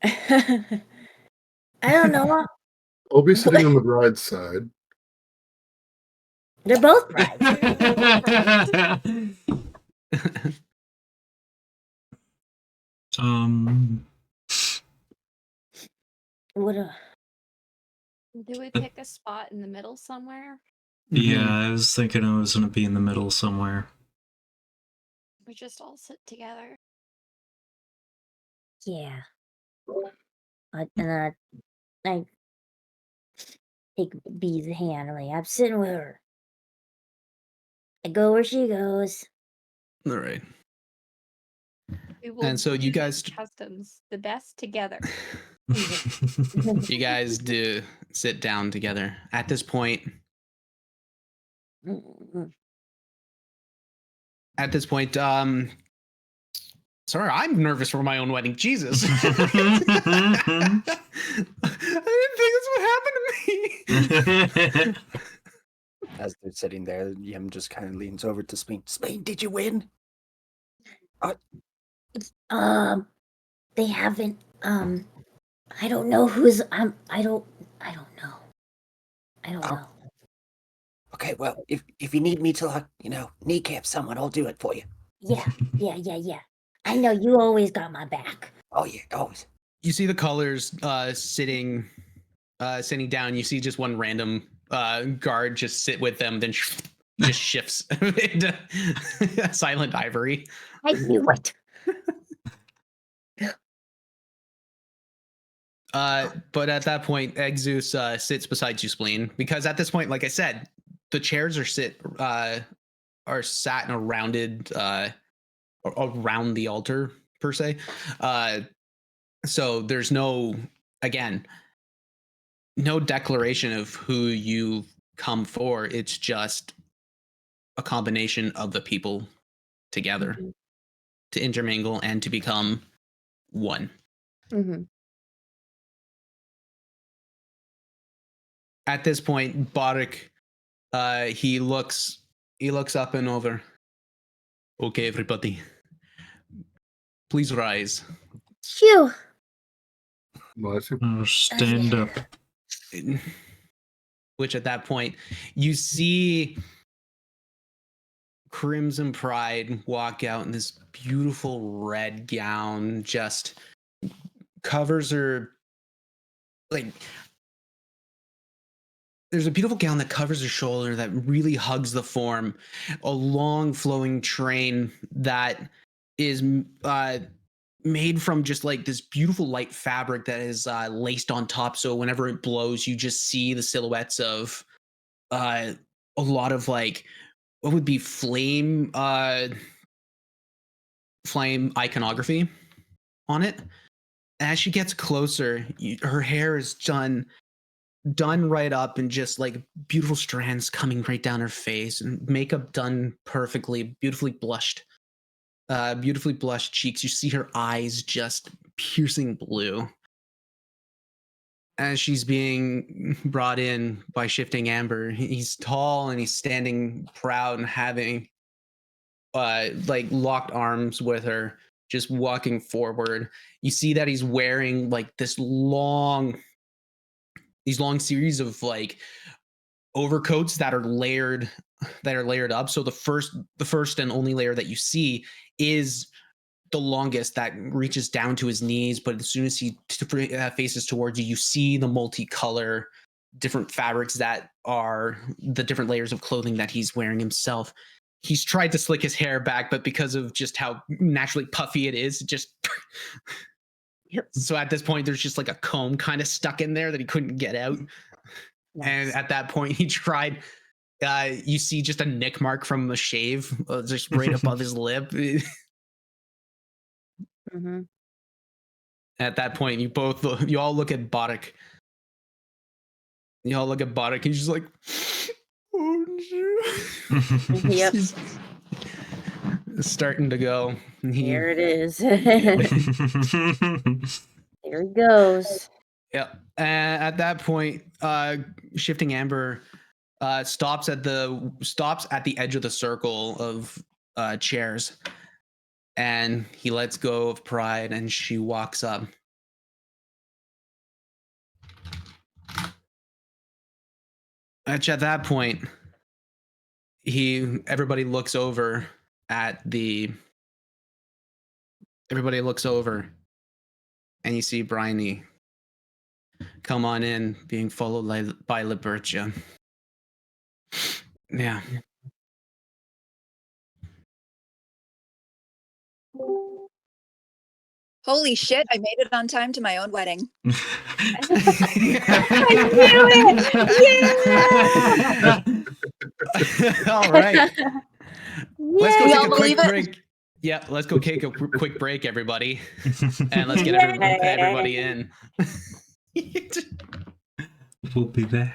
I don't know. I'll be sitting on the bride's side. They're both brides. What a... Do we pick a spot in the middle somewhere? Yeah, I was thinking I was going to be in the middle somewhere. We just all sit together. Yeah. And I take B's hand. I'm sitting with her. I go where she goes. All right. We will And so you do guys- these customs the best together. You guys do sit down together. At this point, sorry, I'm nervous for my own wedding. Jesus. I didn't think this would happen to me. As they're sitting there, Yim just kind of leans over to Spain. Spain, did you win? They haven't. I don't know who's. I don't know. I don't know. Okay, well, if you need me to, like, kneecap someone, I'll do it for you. Yeah. I know you always got my back. Oh yeah, always. You see the colors sitting down. You see just one random guard just sit with them, then just shifts into silent ivory. I knew it. But at that point, Exus sits beside you, Spleen, because at this point, like I said, the chairs are sat in a rounded around the altar per se. So there's no declaration of who you come for. It's just a combination of the people together to intermingle and to become one. Mm-hmm. At this point, Barak, he looks up and over. Okay, everybody, please rise. Phew. Bless you. Oh, stand up. Which at that point, you see Crimson Pride walk out in this beautiful red gown, just covers her, like, there's a beautiful gown that covers her shoulder that really hugs the form, a long flowing train that is made from just like this beautiful light fabric that is laced on top, so whenever it blows you just see the silhouettes of a lot of like what would be flame iconography on it. As she gets closer, her hair is done right up and just like beautiful strands coming right down her face, and makeup done perfectly, beautifully blushed cheeks. You see her eyes just piercing blue as she's being brought in by Shifting Amber. He's tall and he's standing proud and having like locked arms with her, just walking forward. You see that he's wearing like these long series of like overcoats that are layered up. So the first and only layer that you see is the longest, that reaches down to his knees, but as soon as he faces towards you, you see the multicolor different fabrics that are the different layers of clothing that he's wearing himself. He's tried to slick his hair back, but because of just how naturally puffy it is, just Yep. So at this point there's just like a comb kind of stuck in there that he couldn't get out. Nice. And at that point he tried, you see just a nick mark from a shave just right above his lip. Mm-hmm. At that point you all look at Boddick. He's just like, oh no. Yep. He's starting to go. Here it is. There he goes. Yeah. At that point, Shifting Amber stops at the edge of the circle of chairs, and he lets go of Pride, and she walks up. At that point, everybody looks over, and you see Bryony come on in, being followed by Libertia. Yeah. Holy shit, I made it on time to my own wedding. All right. Let's go Yay. take Y'all a quick believe it? break. Yeah, let's go take a quick break, everybody. And let's get everybody in. We'll be back.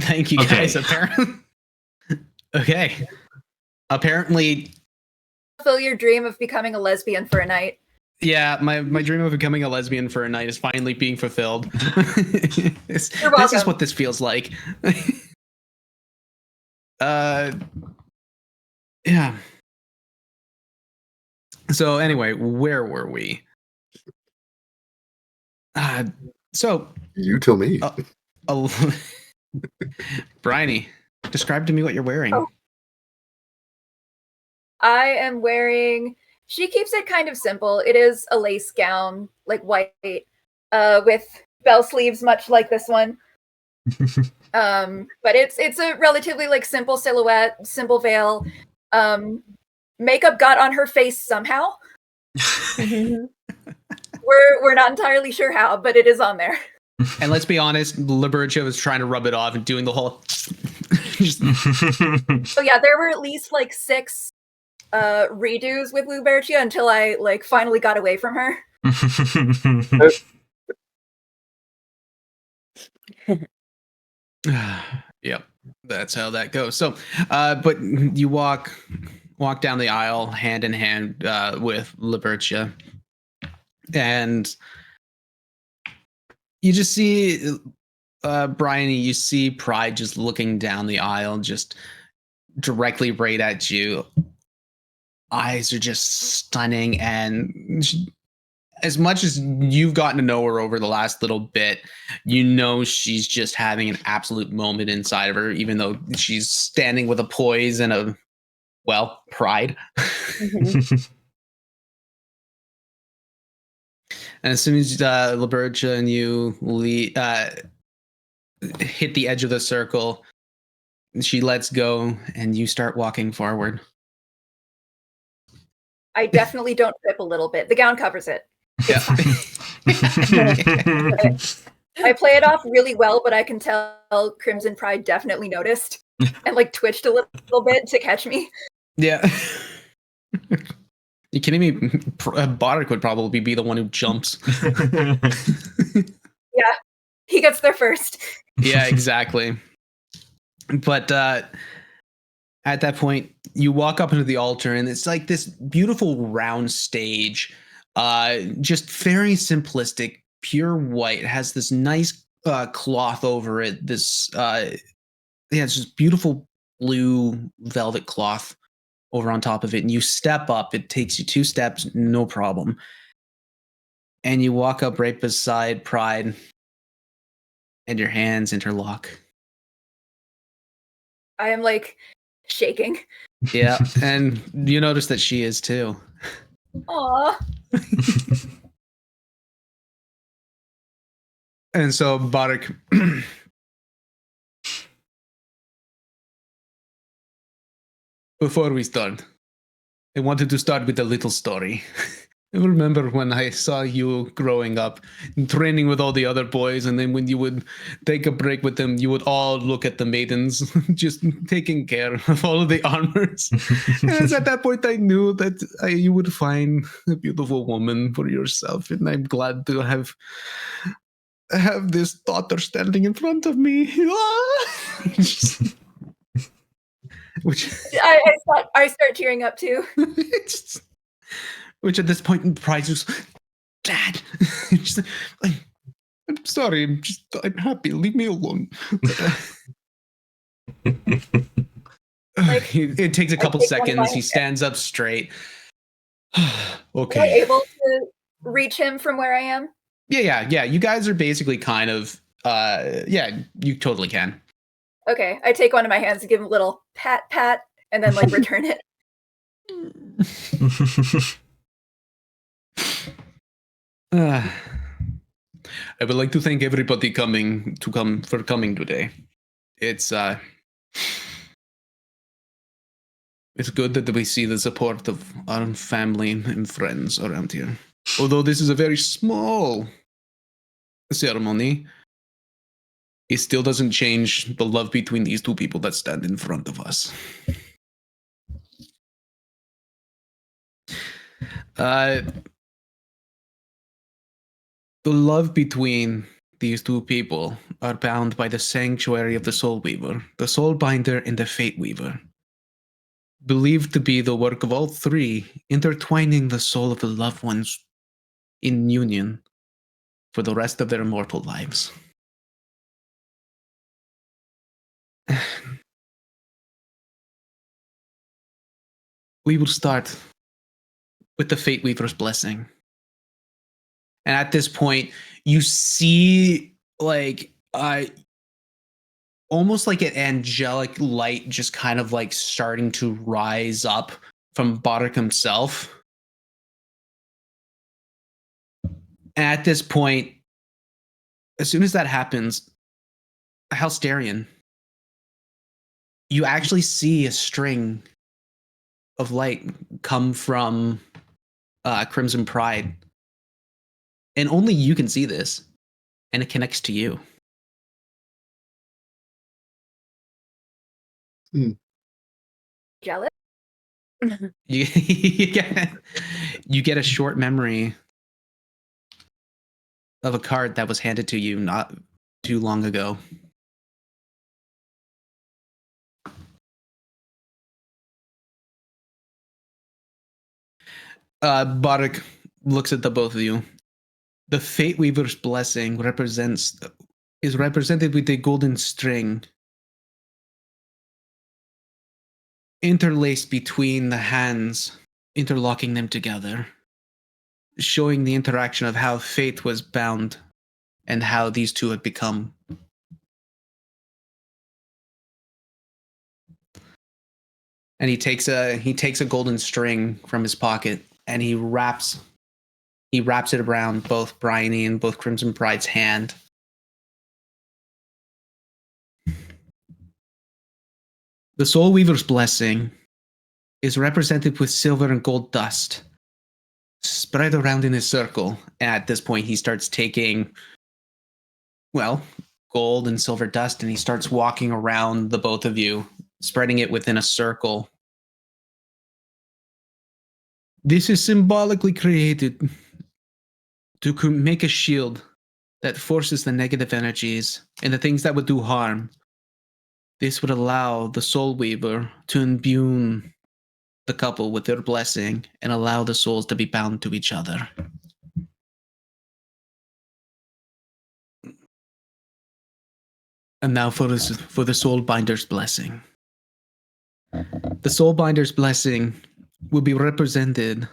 Thank you guys. Apparently, okay. Apparently, Fulfill your dream of becoming a lesbian for a night. yeah, my dream of becoming a lesbian for a night is finally being fulfilled. This is what this feels like. Yeah. So anyway, where were we? So you tell me. Bryony, describe to me what you're wearing. Oh. I am wearing, she keeps it kind of simple. It is a lace gown, like white, with bell sleeves, much like this one. But it's a relatively like simple silhouette, simple veil. Makeup got on her face somehow. We're not entirely sure how, but it is on there. And let's be honest, Libertia was trying to rub it off and doing the whole. So yeah, there were at least like 6 redos with Libertia until I like finally got away from her. Yep, that's how that goes. So, but you walk down the aisle hand in hand with Libertia, and you just see Bryony. You see Pride just looking down the aisle, just directly right at you. Eyes are just stunning, and as much as you've gotten to know her over the last little bit, you know she's just having an absolute moment inside of her, even though she's standing with a poise and a, well, pride. Mm-hmm. And as soon as Libertia and you hit the edge of the circle, she lets go and you start walking forward. I definitely don't trip a little bit. The gown covers it. Yeah. I play it off really well, but I can tell Crimson Pride definitely noticed. and like twitched a little bit to catch me. Yeah. You kidding me? Bodrick would probably be the one who jumps. Yeah, he gets there first. Yeah, exactly. But at that point, you walk up into the altar, and it's like this beautiful round stage, just very simplistic, pure white. It has this nice cloth over it. This it's just beautiful blue velvet cloth over on top of it, and you step up. It takes you 2 steps, no problem. And you walk up right beside Pride, and your hands interlock. I am like shaking. Yeah, and you notice that she is too. Aw. And so Barak, before we start, I wanted to start with a little story. I remember when I saw you growing up, training with all the other boys, and then when you would take a break with them, you would all look at the maidens, just taking care of all of the armors. And it's at that point I knew that you would find a beautiful woman for yourself, and I'm glad to have this daughter standing in front of me. Which I start tearing up too. which at this point Pride just, Dad, just like, I'm sorry, I'm happy, leave me alone. It takes a couple seconds. He stands up straight. Okay. Am I able to reach him from where I am? Yeah. You guys are basically kind of, you totally can. Okay, I take one of my hands and give him a little pat, and then like return it. I would like to thank everybody coming today. It's good that we see the support of our family and friends around here. Although this is a very small ceremony, it still doesn't change the love between these 2 people that stand in front of us. The love between these 2 people are bound by the sanctuary of the Soul Weaver, the Soul Binder, and the Fate Weaver. Believed to be the work of all 3, intertwining the soul of the loved ones in union for the rest of their mortal lives. We will start with the Fate Weaver's blessing. And at this point, you see like almost like an angelic light just kind of like starting to rise up from Bodrick himself. And at this point, as soon as that happens, Halsterian, you actually see a string of light come from Crimson Pride. And only you can see this. And it connects to you. Jealous? You get a short memory of a card that was handed to you not too long ago. Barak looks at the both of you. The Fate Weaver's blessing is represented with a golden string interlaced between the hands, interlocking them together, showing the interaction of how fate was bound and how these 2 have become. And he takes a golden string from his pocket and he wraps it around both Bryony and both Crimson Pride's hand. The Soul Weaver's blessing is represented with silver and gold dust spread around in a circle. And at this point, he starts taking, gold and silver dust, and he starts walking around the both of you, spreading it within a circle. This is symbolically created to make a shield that forces the negative energies and the things that would do harm. This would allow the Soul Weaver to imbue the couple with their blessing and allow the souls to be bound to each other. And now for the Soulbinder's blessing. The Soulbinder's blessing will be represented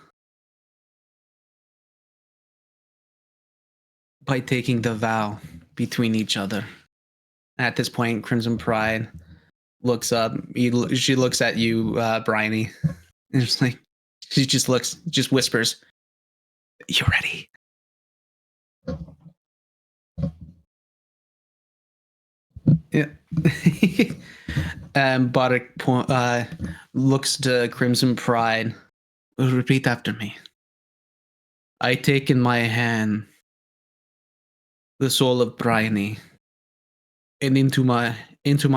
by taking the vow between each other. At this point, Crimson Pride looks up. She looks at you, Bryony, and just like she just whispers, "You ready?" Yeah. Bardic looks to Crimson Pride. Repeat after me. I take in my hand the soul of Bryony, and into my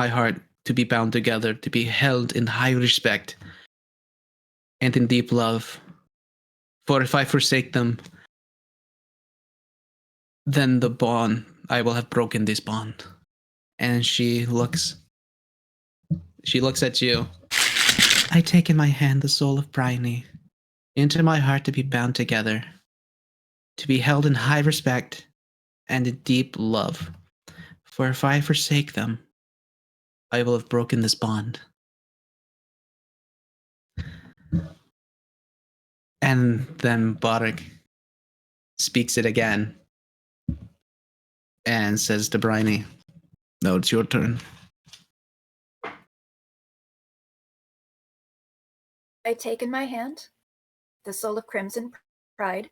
heart to be bound together, to be held in high respect and in deep love. For if I forsake them, then the bond, I will have broken this bond. And she looks at you. I take in my hand the soul of Bryony, into my heart to be bound together, to be held in high respect and in deep love. For if I forsake them, I will have broken this bond. And then Boric speaks it again and says to Bryony, "No, it's your turn." I take in my hand the soul of Crimson Pride,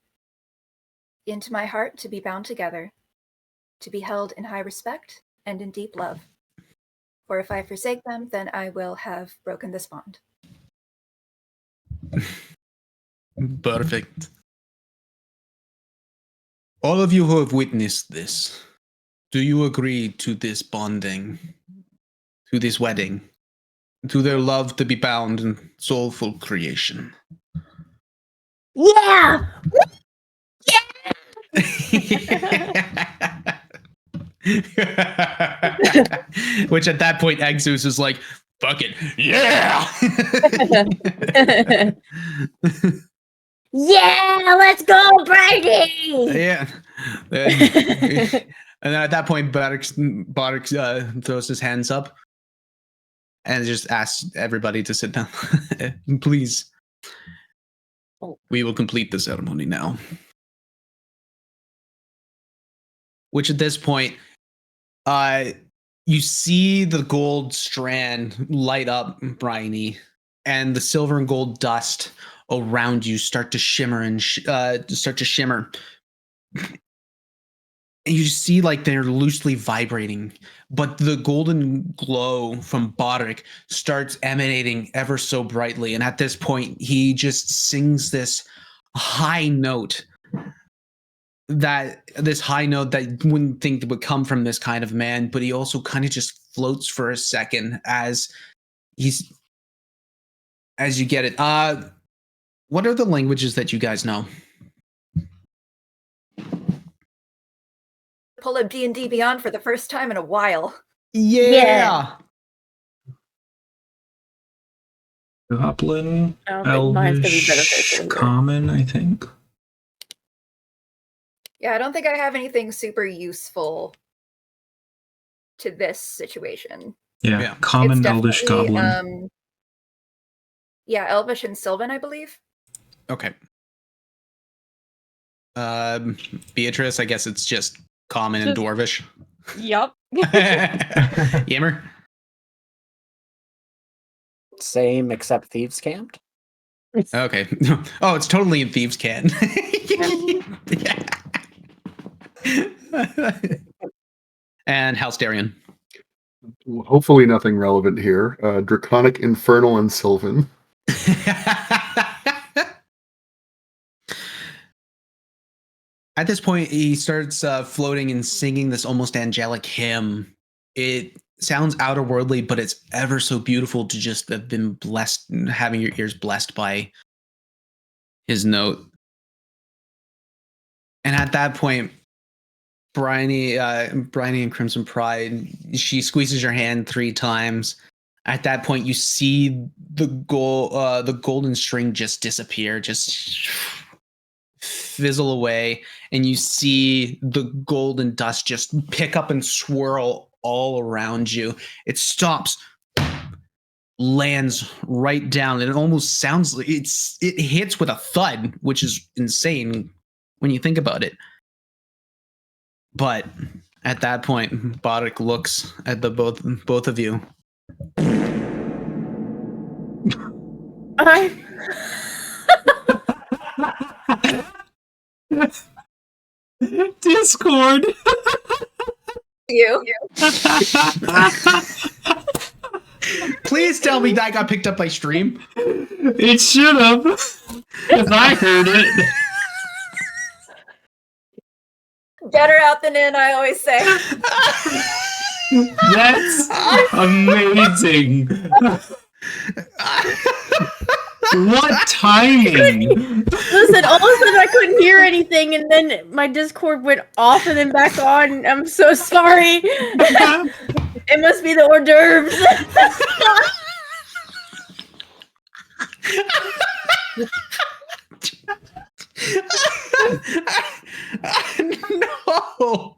into my heart to be bound together, to be held in high respect and in deep love. For if I forsake them, then I will have broken this bond. Perfect. All of you who have witnessed this, do you agree to this bonding, to this wedding, to their love to be bound in soulful creation? Yeah! Which at that point, Exus is like, "Fuck it, yeah!" Yeah, let's go, Brady! Yeah. And then at that point, Bardic throws his hands up and just asks everybody to sit down. Please. Oh. We will complete the ceremony now. Which at this point, you see the gold strand light up, Bryony, and the silver and gold dust around you start to shimmer and start to shimmer. And you see like they're loosely vibrating, but the golden glow from Bodrick starts emanating ever so brightly. And at this point, he just sings this high note that you wouldn't think would come from this kind of man, but he also kind of just floats for a second as you get it. What are the languages that you guys know? Pull up D&D Beyond for the first time in a while. Yeah. Goblin, I don't think mine's gonna be Elvish, beneficial. Common, I think. Yeah, I don't think I have anything super useful to this situation. Yeah. Common, It's Elvish, definitely, Goblin. yeah, Elvish and Sylvan, I believe. Okay. Beatrice, I guess it's just common and dwarvish. Yup. Yammer? Same except Thieves Camped. Okay. Oh, it's totally in Thieves' Can. Yeah. And Halsterian. Hopefully nothing relevant here. Draconic, Infernal, and Sylvan. At this point, he starts floating and singing this almost angelic hymn. It sounds outerworldly, but it's ever so beautiful to just have been blessed, having your ears blessed by his note. And at that point, Bryony and Crimson Pride, she squeezes your hand 3 times. At that point, you see the golden string just disappear, just fizzle away, and you see the golden dust just pick up and swirl all around you. It stops, lands right down, and it almost sounds like it hits with a thud, which is insane when you think about it. But at that point, Boddick looks at the both of you. Discord. You. Please tell me that got picked up by stream. It should have, because I heard it. Better out than in, I always say. That's amazing. What timing? Listen, all of a sudden I couldn't hear anything, and then my Discord went off and then back on. I'm so sorry. It must be the hors d'oeuvres. No.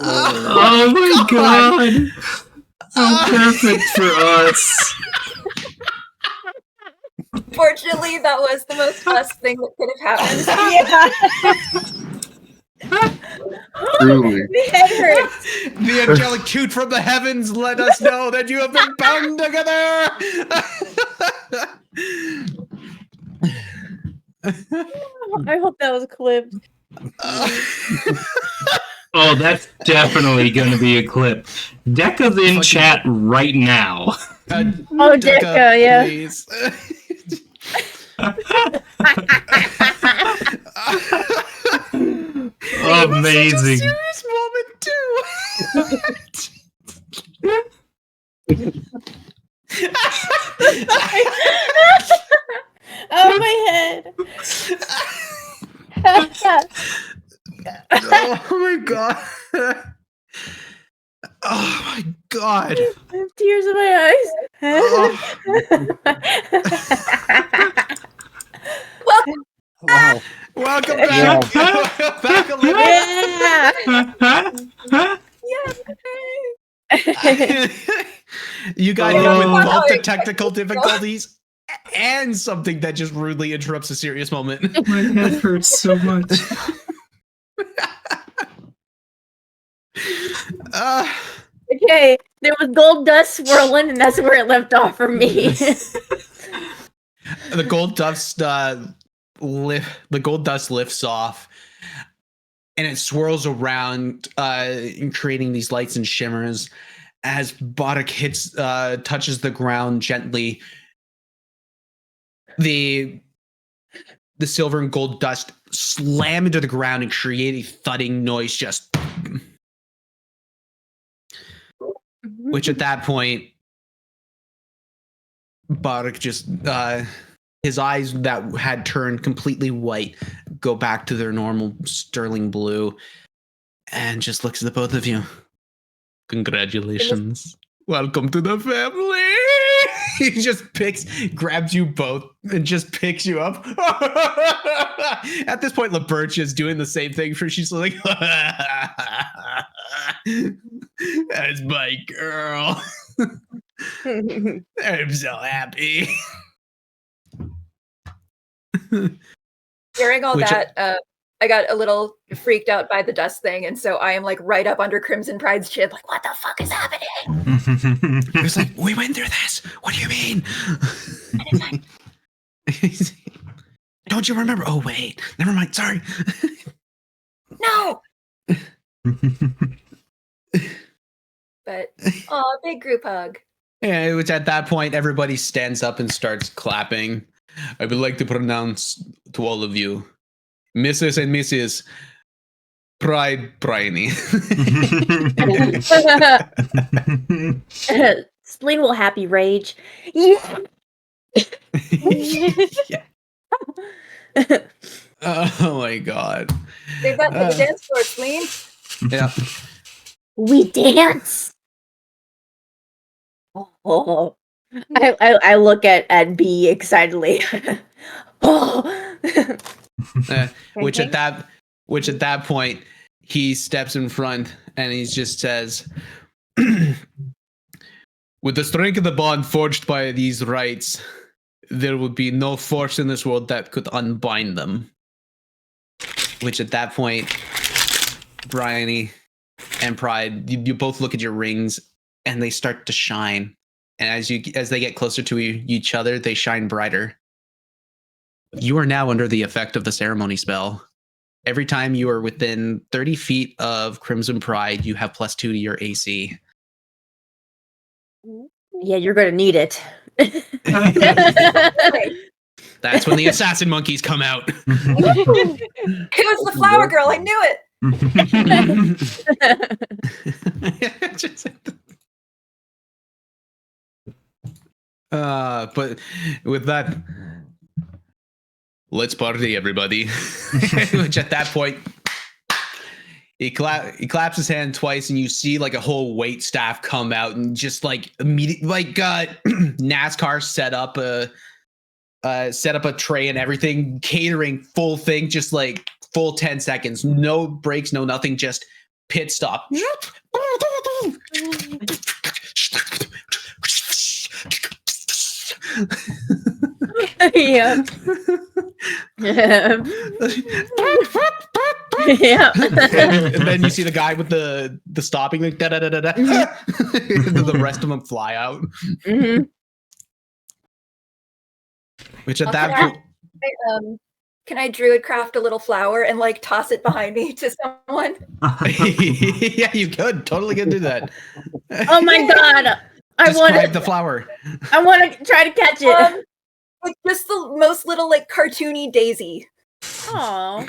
Oh my god. How perfect for us. Fortunately, that was the most us thing that could have happened. Truly. The head hurts. The angelic toot from the heavens let us know that you have been bound together. I hope that was clipped. Oh, that's definitely going to be a clip. Deca's in chat right now. Oh, Deca, yeah. Please. Amazing. Serious moment too. Oh, my head. Oh my god. Oh my god. I have tears in my eyes. Wow. Welcome back. Back a little Yeah. You got hit with Oh. both the technical difficulties and something that just rudely interrupts a serious moment. My head hurts so much. Okay, there was gold dust swirling, and that's where it left off for me. The gold dust lifts off, and it swirls around, creating these lights and shimmers as Boddick touches the ground gently. The silver and gold dust slam into the ground and create a thudding noise, just which at that point, Boddick just his eyes that had turned completely white go back to their normal sterling blue, and just looks at the both of you. Congratulations. Welcome to the family. He just grabs you both and just picks you up. At this point, LaBerge is doing the same thing. She's like, that's my girl. I'm so happy. Hearing all that, I got a little freaked out by the dust thing, and so I am like right up under Crimson Pride's chin, like, what the fuck is happening? It was like, we went through this. What do you mean? And it's like, don't you remember? Oh, wait. Never mind. Sorry. no! But, oh, big group hug. Yeah, it was at that point, everybody stands up and starts clapping. I would like to pronounce to all of you Mrs. and Mrs. Pride Bryony. Spleen will happy rage. Yeah. Yeah. Oh my god. Save that for the dance floor, Spleen. Yeah. We dance. Oh, I look at B excitedly. Oh. Which at that point he steps in front and he just says, with the strength of the bond forged by these rites, there would be no force in this world that could unbind them. Which at that point, Bryony and Pride, you both look at your rings and they start to shine. And as they get closer to each other, they shine brighter. You are now under the effect of the ceremony spell. Every time you are within 30 feet of Crimson Pride, you have +2 to your AC. Yeah, you're gonna need it. That's when the assassin monkeys come out. It was the flower girl. I knew it. But with that, let's party, everybody. Which at that point, he claps his hand twice, and you see like a whole wait staff come out and just like immediately, like NASCAR set up a tray and everything, catering full thing, just like full 10 seconds, no breaks, no nothing, just pit stop. Yeah. Yeah. And then you see the guy with the stopping, like da da da da da. The rest of them fly out. Mm-hmm. Which at that point, can I druid craft a little flower and like toss it behind me to someone? yeah, you could totally could do that. Oh my god! Describe the flower. I want to try to catch it. Like just the most little like cartoony daisy. Oh.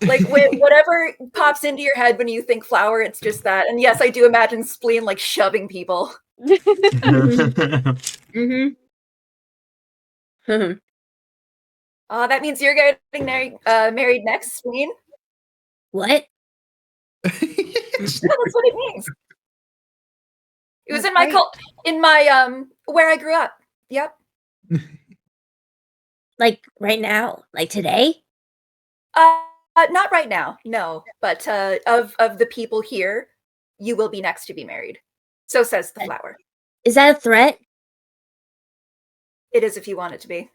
Like whatever pops into your head when you think flower, it's just that. And yes, I do imagine Spleen like shoving people. Mm-hmm. That means you're getting married next, Spleen. What? Yeah, that's what it means. It was in my where I grew up. Yep. Like right now? Like today? Not right now, no. But of the people here, you will be next to be married. So says the flower. Is that a threat? It is if you want it to be.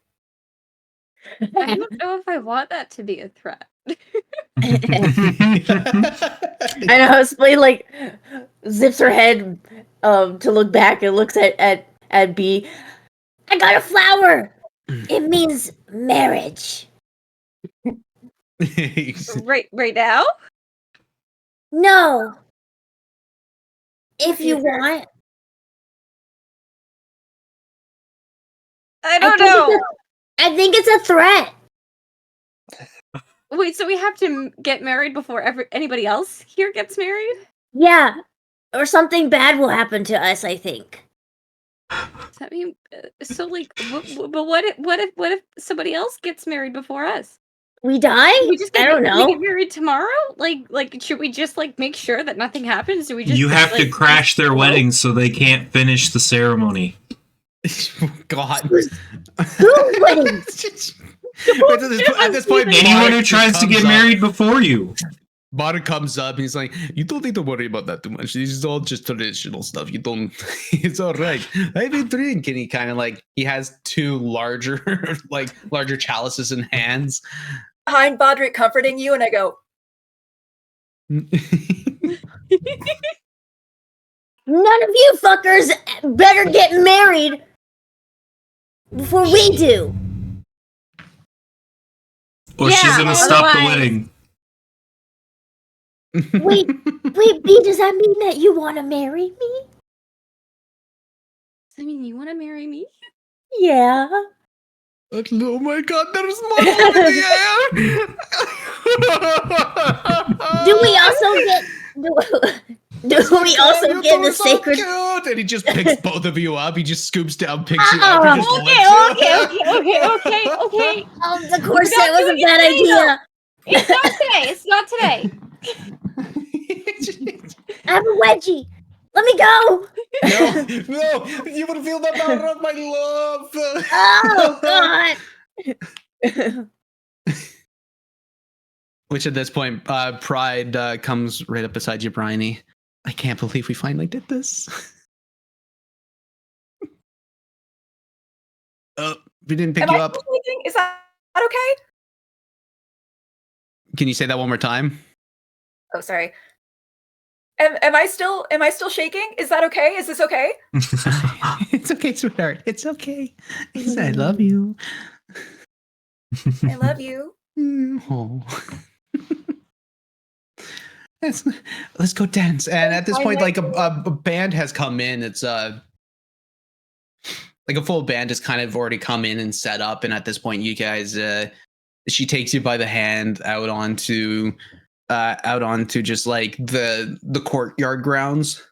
I don't know if I want that to be a threat. I know, Spleen like zips her head to look back and looks at B. I got a flower! It means marriage. Right now? No. If you want. I don't know. I think it's a threat. Wait, so we have to get married before anybody else here gets married? Yeah. Or something bad will happen to us, I think. Does that mean so? Like, but what if somebody else gets married before us? We die? I don't know. We get married tomorrow? Like, should we just like make sure that nothing happens? Do we just? You have to crash their wedding so they can't finish the ceremony. God. Who's wedding? At this point, anyone who tries to get married before you. Bard comes up and he's like, you don't need to worry about that too much. This is all just traditional stuff. You don't, it's all right. Have a drink. And he kind of like, he has two larger chalices in hands. Behind Bodrick comforting you, and I go, none of you fuckers better get married before we do. Or she's gonna stop the wedding. Wait, B, does that mean that you want to marry me? I mean, you want to marry me? Yeah. Oh my God, there's more in the air. Do we also get? Do we also get the sacred? Cute. And he just picks both of you up. He just scoops down, picks you Oh, up, and just Okay. Oh, the corset was a bad idea. It's not today. It's not today. I have a wedgie. Let me go. No, you would feel the power of my love. Oh God. Which at this point, Pride comes right up beside you, Bryony. I can't believe we finally did this. We didn't pick Am you I up. still shaking? Is that okay? Can you say that one more time? Oh, sorry. Am I still shaking? Is that okay? Is this okay? It's okay, sweetheart. It's okay. I love you. I love you. Oh. Let's go dance. And at this point, like a band has come in. It's like a full band has kind of already come in and set up. And at this point, you guys, she takes you by the hand out onto just like the courtyard grounds.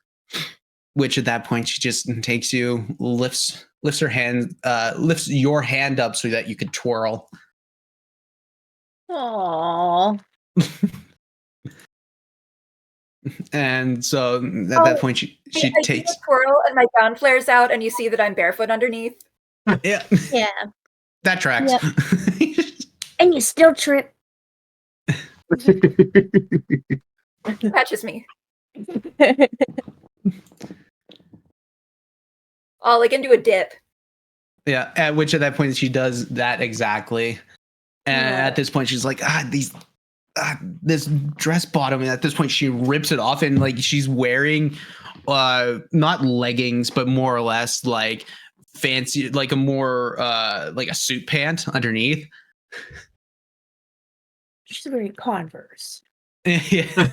Which at that point she just takes you, lifts her hand, lifts your hand up so that you could twirl. Aww. And so at that point she I takes do a twirl and my gown flares out and you see that I'm barefoot underneath. Yeah. That tracks. Yep. And you still trip. Catches me. Oh, like into a dip. Yeah, at which at that point she does that exactly. And at this point she's like, this dress bottom. And at this point she rips it off and like she's wearing not leggings, but more or less like fancy, like a more like a suit pant underneath. She's wearing Converse. Yeah.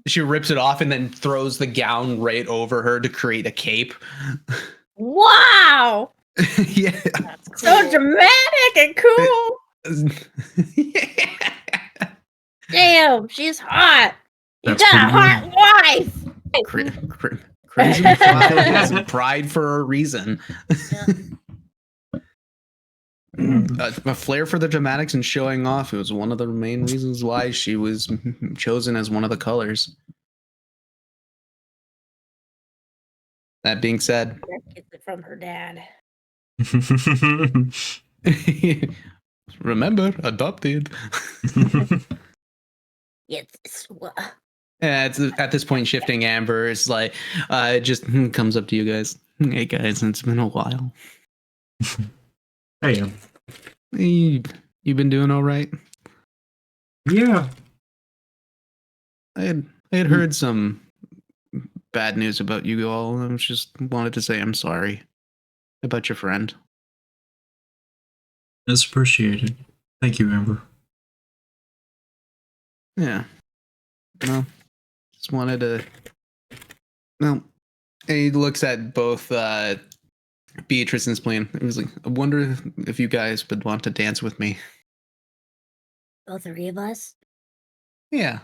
She rips it off and then throws the gown right over her to create a cape. Wow! Yeah. That's cool. So dramatic and cool. Yeah. Damn, she's hot. You That's got a pretty hot wife. Crimson pride, pride for a reason. A flair for the dramatics and showing off. It was one of the main reasons why she was chosen as one of the colors. That being said, Gets it from her dad. remember, adopted. Yes. It's at this point, Shifting Amber is like, just comes up to you guys. Hey guys, it's been a while. Hey, You been doing all right? yeah. I had heard some bad news about you all. I just wanted to say I'm sorry about your friend. That's appreciated. Thank you, Amber. Yeah. No. Just wanted to. No. And he looks at both Beatrice and Spleen. He was like, I wonder if you guys would want to dance with me. All three of us? Yeah.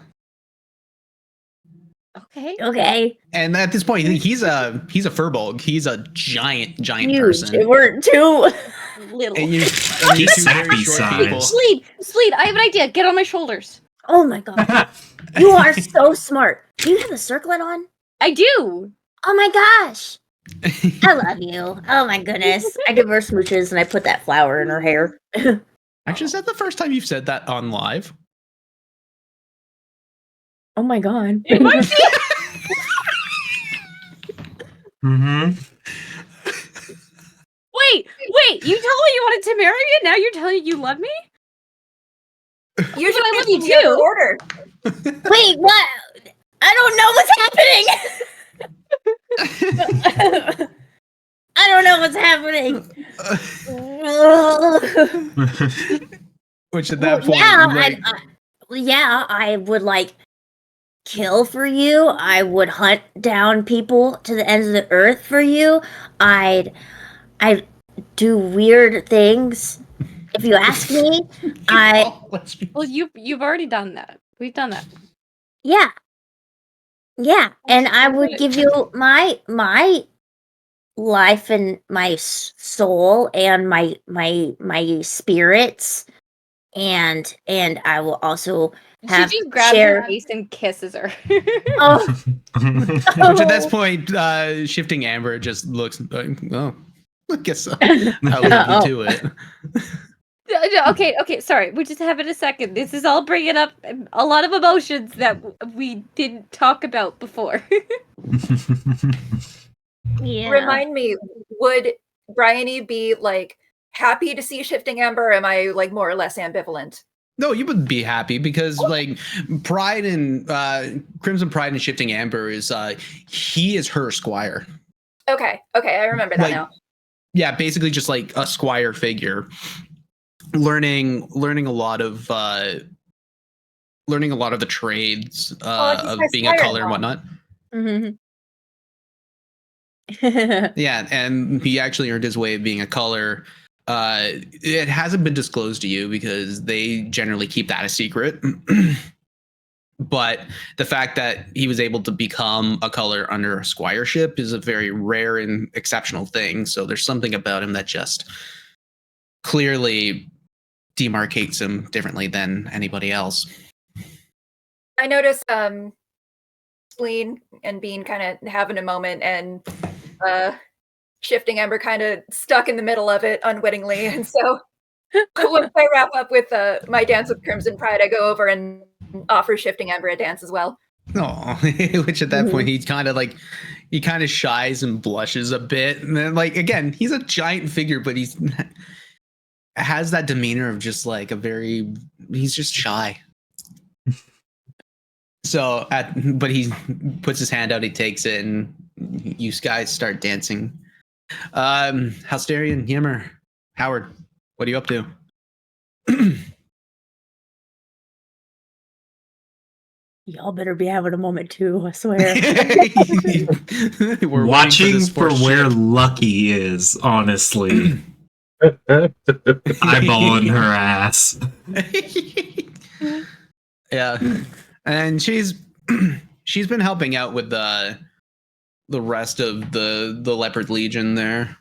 Okay. And at this point, he's a furbolg. He's a giant Huge. person. It weren't too little. And you He's two very sappy short people. size. Sleed, I have an idea. Get on my shoulders. Oh my god. You are so smart. Do you have a circlet on? I do. Oh my gosh. I love you. Oh my goodness. I give her smooches and I put that flower in her hair. Actually, is that the first time you've said that on live? Oh my god. It might be. Mm-hmm. Wait. You told me you wanted to marry me, and now you're telling me you love me? Usually I love you you do too. order. Wait, what? I don't know what's happening. I don't know what's happening. Which at that point, I would like kill for you. I would hunt down people to the ends of the earth for you. I'd do weird things if you ask me, I Well, you've already done that. We've done that. yeah, and I Let's would do it. give you my life and my soul and my spirits, and I will also She have just grabs her face and kisses her. Oh, Which at this point, Shifting Amber just looks like, oh, I guess I'll leave you to it. Okay, sorry. We just have it a second. This is all bringing up a lot of emotions that we didn't talk about before. yeah. Remind me, would Bryony be like happy to see Shifting Amber? Or am I like more or less ambivalent? No, you would be happy because like Pride and Crimson Pride and Shifting Amber is he is her squire. Okay, I remember that Like, now. yeah, basically just like a squire figure, learning a lot of the trades he's of my being a squire color and now. whatnot. Mhm. Yeah, and he actually earned his way of being a color. It hasn't been disclosed to you because they generally keep that a secret. But the fact that he was able to become a color under a squireship is a very rare and exceptional thing. So there's something about him that just clearly demarcates him differently than anybody else. I noticed Spleen and Bean kind of having a moment, and Shifting Ember kind of stuck in the middle of it unwittingly. And so once I wrap up with my dance with Crimson Pride, I go over and offer Shifting Ember a dance as well. Oh, which at that point he kind of shies and blushes a bit, and then like again he's a giant figure, but he's has that demeanor of just like he's just shy. So but he puts his hand out, he takes it, and you guys start dancing. Halsterian, Yimmer, Howard, what are you up to? Y'all better be having a moment too, I swear. We're watching for where Lucky is, honestly. Eyeballing her ass. Yeah, and she's been helping out with the rest of the Leopard Legion there.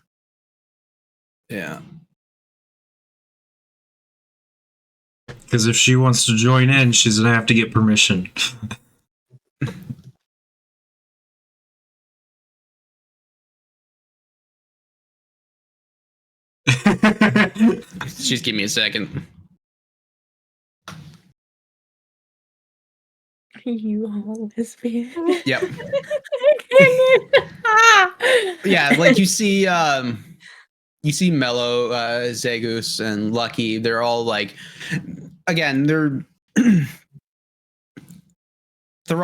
Yeah. Because if she wants to join in, she's gonna have to get permission. Just give me a second. You all lesbian. Yep. Yeah, like you see Mello, Zegus, and Lucky. They're all like, again, they're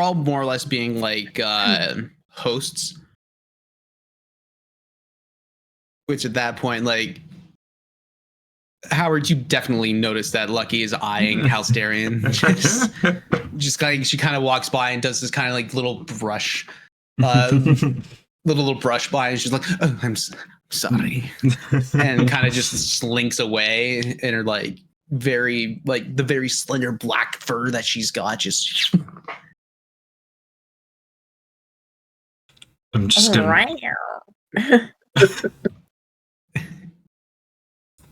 all more or less being like hosts. Which at that point, like, Howard, you definitely noticed that Lucky is eyeing Halsterian. just like she kind of walks by and does this kind of like little brush, little brush by, and she's like, "Oh, I'm sorry," and kind of just slinks away in her like the very slender black fur that she's got. Just I'm just gonna.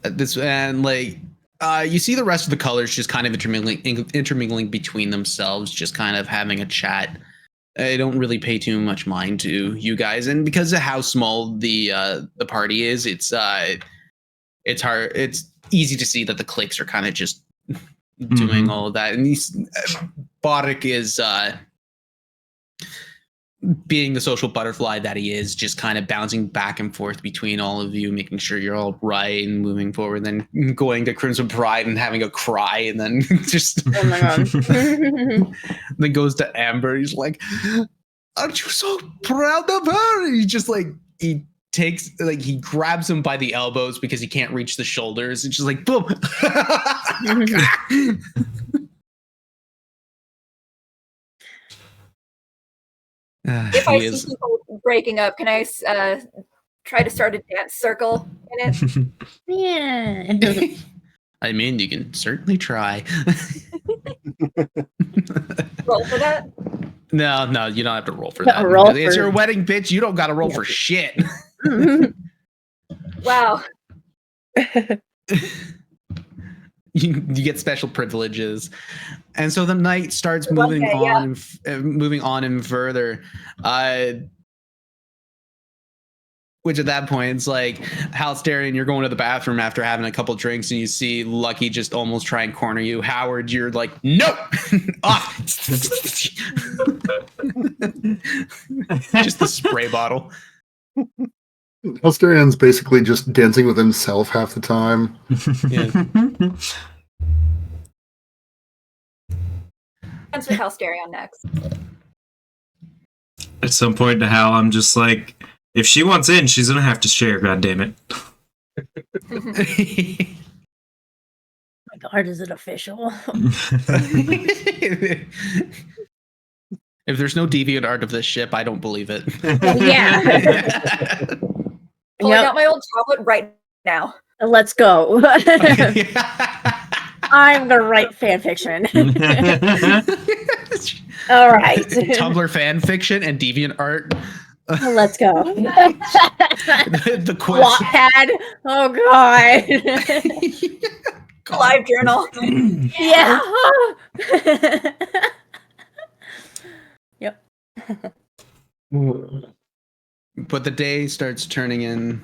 This and like you see the rest of the colors just kind of intermingling between themselves, just kind of having a chat. I don't really pay too much mind to you guys, and because of how small the party is, it's hard. It's easy to see that the cliques are kind of just doing all of that, and Boddick is being the social butterfly that he is, just kind of bouncing back and forth between all of you, making sure you're all right and moving forward, then going to Crimson Pride and having a cry, and then just Oh my god. then goes to Amber. He's like, "Aren't you so proud of her?" He just like he grabs him by the elbows because he can't reach the shoulders, and just like boom. If I see people breaking up, can I try to start a dance circle in it? Yeah. I mean, you can certainly try. Roll for that. No, you don't have to roll for Don't that. roll It's for- your wedding, bitch. You don't got to roll for shit. Wow. You get special privileges, and so the night starts One moving day, on and moving on and further. Which at that point it's like Halsterian, you're going to the bathroom after having a couple drinks, and you see Lucky just almost try and corner you. Howard, you're like, nope, off. Just the spray bottle. Helsterian's basically just dancing with himself half the time. Yeah. Dance with Halsterion next. At some point to Hal, I'm just like, if she wants in, she's gonna have to share. God damn it! My God, is it official? If there's no deviant art of this ship, I don't believe it. Yeah. Pulling Yep. out my old tablet right now. Let's go. I'm gonna write fan fiction. All right. Tumblr fan fiction and deviant art. Let's go. The quest. Wattpad. Oh God. Live journal. Yeah. Yep. But the day starts turning in.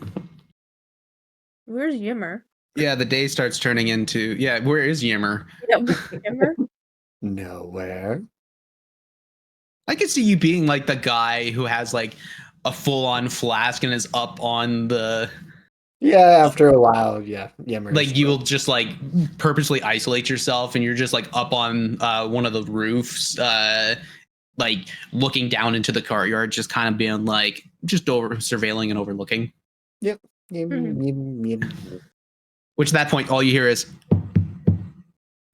Where's Yimmer? Yeah, the day starts turning into. Yeah, where is Yimmer? Yimmer? Nowhere. I could see you being like the guy who has like a full-on flask and is up on the. Yeah, after a while, yeah. Yimmer's Like you will just like purposely isolate yourself, and you're just like up on one of the roofs, like looking down into the courtyard, just kind of being like just over surveilling and overlooking. Yim, yim, yim. Which at that point, all you hear is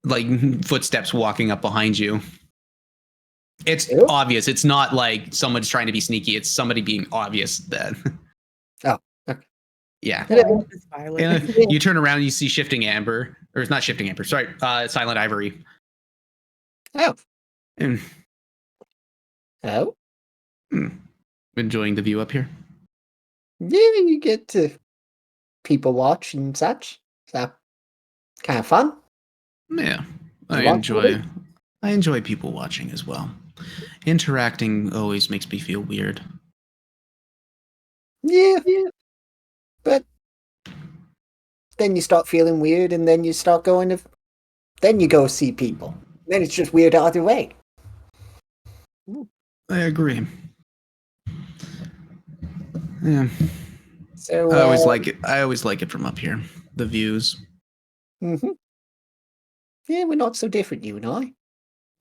like footsteps walking up behind you. It's Ew. obvious. It's not like someone's trying to be sneaky. It's somebody being obvious that. Oh, okay. Yeah. It's Violet. And you turn around and you see Shifting Amber. Or it's not Shifting Amber. Sorry. Silent Ivory. Oh. And Oh? enjoying the view up here. Yeah, you get to people watch and such. So, kind of fun. Yeah. You I want enjoy people watching as well. Interacting always makes me feel weird. Yeah. But then you start feeling weird, and then you start going to. Then you go see people. Then it's just weird either way. I agree. Yeah. So I always like it. I always like it from up here. The views. Mm-hmm. Yeah, we're not so different, you and I.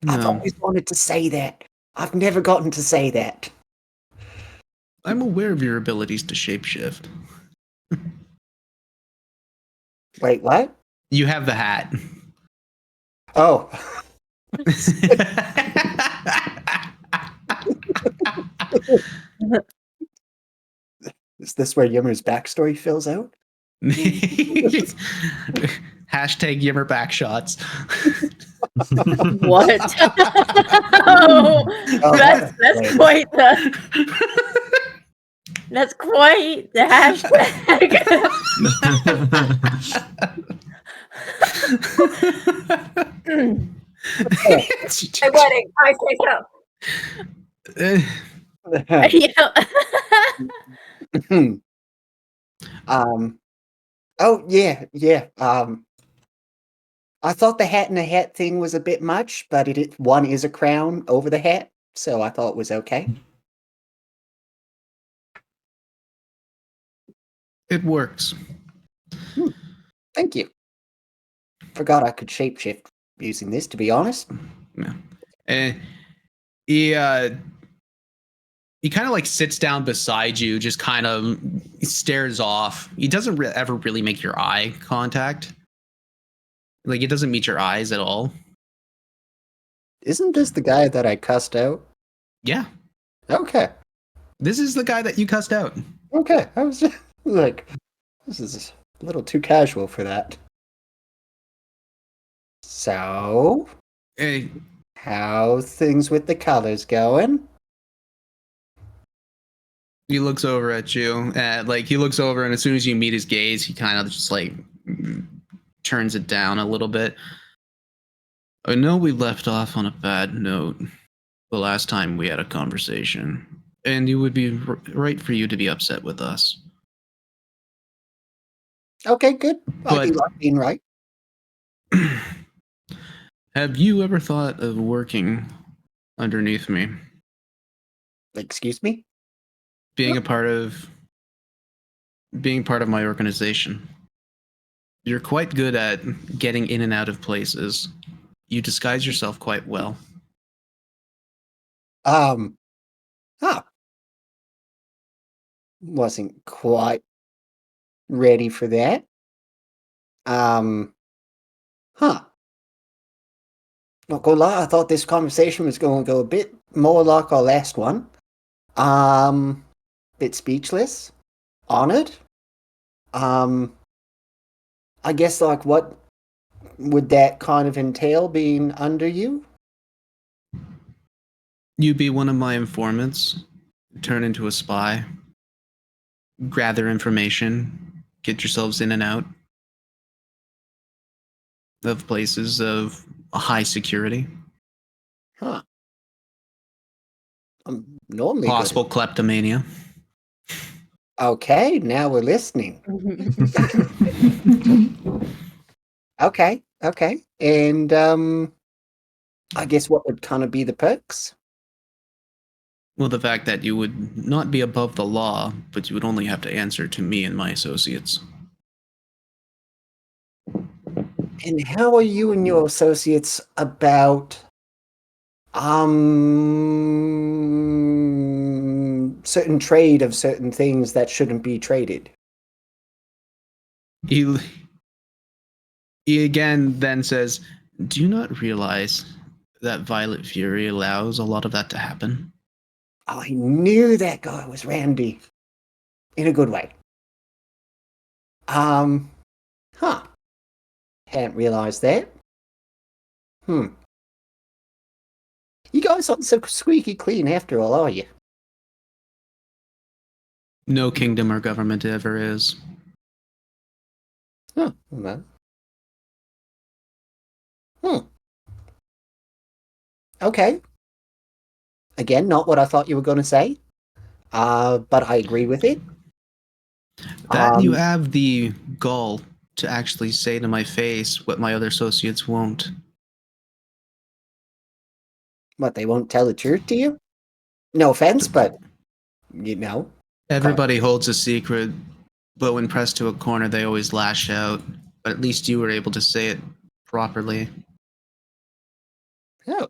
I've No. always wanted to say that. I've never gotten to say that. I'm aware of your abilities to shapeshift. Wait, what? You have the hat. Oh. Is this where Yimmer's backstory fills out? Hashtag Yimmer backshots. What? Oh, that's right. quite the. That's quite the hashtag. My wedding. I say so. Yeah. Oh yeah. I thought the hat in a hat thing was a bit much, but one is a crown over the hat, so I thought it was okay. It works. Thank you. Forgot I could shapeshift using this, to be honest. Yeah. He kind of like sits down beside you, just kind of stares off. He doesn't ever really make your eye contact. Like, it doesn't meet your eyes at all. Isn't this the guy that I cussed out? Yeah. Okay. This is the guy that you cussed out. Okay. I was just like, this is a little too casual for that. So, Hey, how's things with the colors going? he looks over at you. He looks over, and as soon as you meet his gaze, he kind of just turns it down a little bit. I know we left off on a bad note the last time we had a conversation, and it would be right for you to be upset with us. Okay, good. I do But- like being right. Have you ever thought of working underneath me? Excuse me? Being a part of my organization. You're quite good at getting in and out of places. You disguise yourself quite well. Huh. Wasn't quite ready for that. Huh. Not gonna lie, I thought this conversation was going to go a bit more like our last one. Bit speechless. Honored. I guess, like, what would that kind of entail being under you? You be one of my informants, turn into a spy, gather information, get yourselves in and out of places of high security. Huh. I'm normally Possible kleptomania. Okay, now we're listening. Okay. And I guess what would kind of be the perks? Well, the fact that you would not be above the law, but you would only have to answer to me and my associates. And how are you and your associates about certain trade of certain things that shouldn't be traded? He again then says, do you not realize that Violet Fury allows a lot of that to happen? I knew that guy was Randy. In a good way. Huh. Hadn't realized that. You guys aren't so squeaky clean after all, are you? No kingdom or government ever is. Huh. Well. Okay. Again, not what I thought you were going to say. But I agree with it. That you have the gall to actually say to my face what my other associates won't. What, they won't tell the truth to you? No offense, but you know. Everybody holds a secret, but when pressed to a corner, they always lash out. But at least you were able to say it properly. Oh.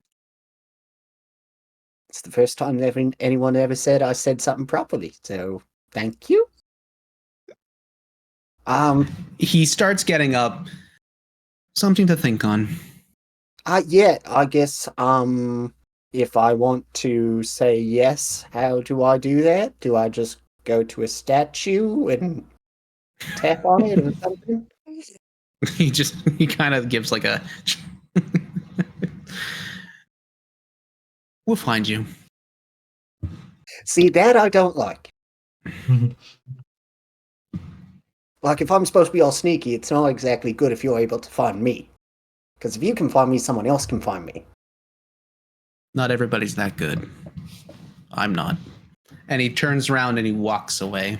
It's the first time anyone ever said I said something properly, so thank you. He starts getting up. Something to think on. Yeah, I guess, if I want to say yes, how do I do that? Do I just go to a statue and tap on it or something? He kind of gives like a we'll find you. See, that I don't like. Like, if I'm supposed to be all sneaky, it's not exactly good if you're able to find me. Because if you can find me, someone else can find me. Not everybody's that good. I'm not. And he turns around and he walks away.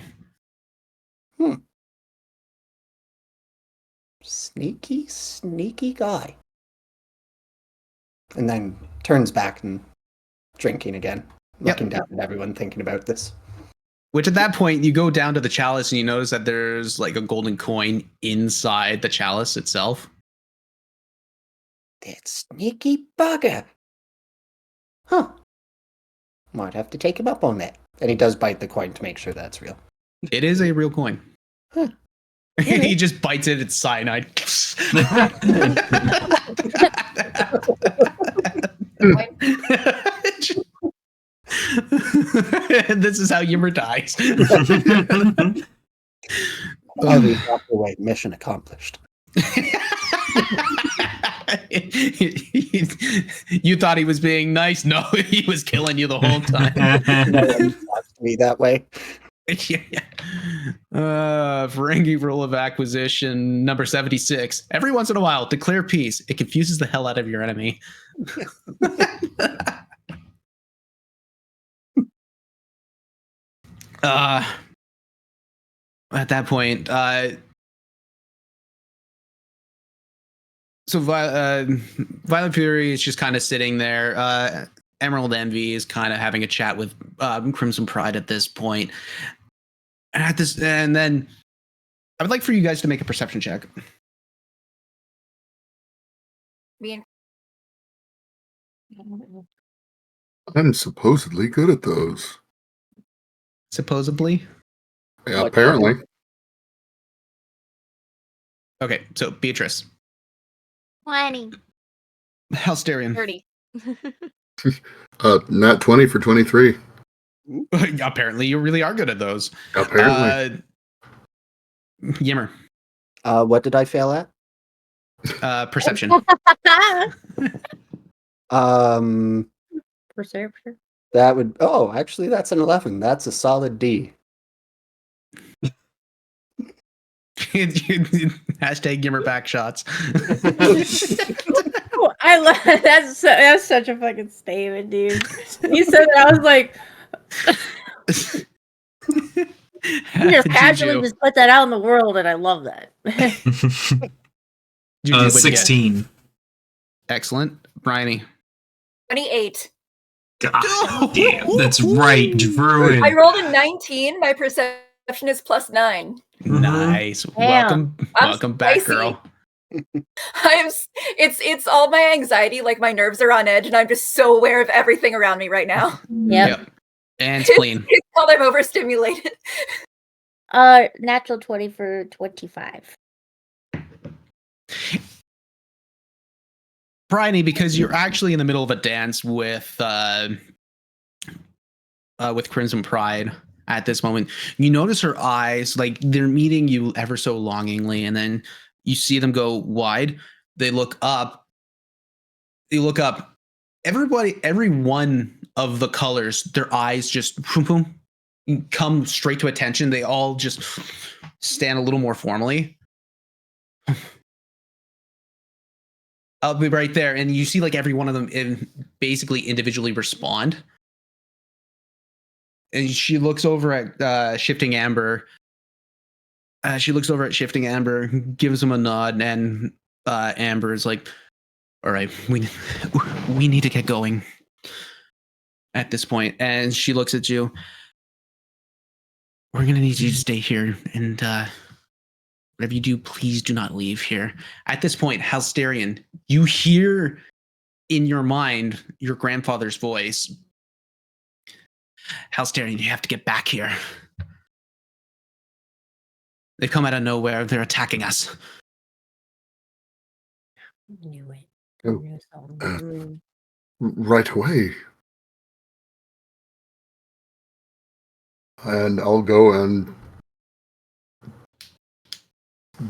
Sneaky guy. And then turns back and drinking again. Looking down at everyone, thinking about this. Which at that point, you go down to the chalice and you notice that there's like a golden coin inside the chalice itself. That sneaky bugger. Huh. Might have to take him up on that. And he does bite the coin to make sure that's real. It is a real coin. Huh. He just bites it, it's cyanide. This is how Yimmer dies. Oh, the proper way. Mission accomplished. You thought he was being nice? No, he was killing you the whole time. No one talks to me that way. Yeah. Ferengi rule of acquisition number 76. Every once in a while, declare peace. It confuses the hell out of your enemy. At that point, so Violent Fury is just kind of sitting there. Emerald Envy is kind of having a chat with Crimson Pride at this point. And then I would like for you guys to make a perception check. Me I'm supposedly good at those. Supposedly. Yeah, What apparently. Okay, so Beatrice. 20. Halsterian. 30. Nat 20 for 23. Apparently, you really are good at those. Apparently. Yimmer. What did I fail at? Perception. Perception. That would. Oh, actually, that's an 11. That's a solid D. Hashtag Gimmer back shots. Oh, I love that's such a fucking statement, dude. You said that, I was like, you just casually Juju. just put that out in the world, and I love that. Juju, what'd you get? 16. Excellent. Bryony. 28. God damn, that's right, Druid. I rolled a 19. My perception is +9. Nice. Damn. Welcome back, spicy. girl. It's all my anxiety, like my nerves are on edge, and I'm just so aware of everything around me right now. Yep. And spleen. It's called I'm overstimulated. Natural 20 for 25. Bryony, because you're actually in the middle of a dance with Crimson Pride at this moment, you notice her eyes, like they're meeting you ever so longingly, and then you see them go wide. They look up. Everybody, every one of the colors, their eyes just boom, come straight to attention. They all just stand a little more formally. I'll be right there, and you see like every one of them basically individually respond. And she looks over at Shifting Amber. Gives him a nod, and Amber is like, "All right, we need to get going." At this point, and she looks at you. We're gonna need you to stay here, and whatever you do, please do not leave here. At this point, Halsterian, you hear in your mind your grandfather's voice. Halsterian, you have to get back here. They've come out of nowhere. They're attacking us. Knew it. Oh, Knew something. Right away. And I'll go and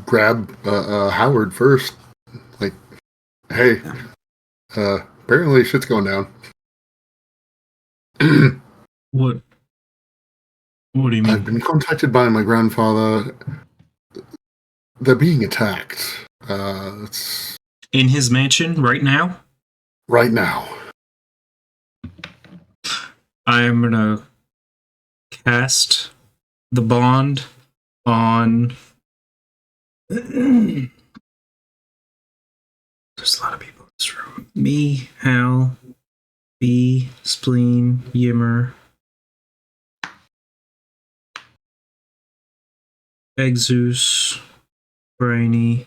grab Howard first. Like, hey, apparently shit's going down. What? What do you mean? I've been contacted by my grandfather. They're being attacked. It's In his mansion right now? right now. I'm gonna cast the bond on. There's a lot of people in this room. Me, Hal, B, Spleen, Yimmer, Exus, Brainy,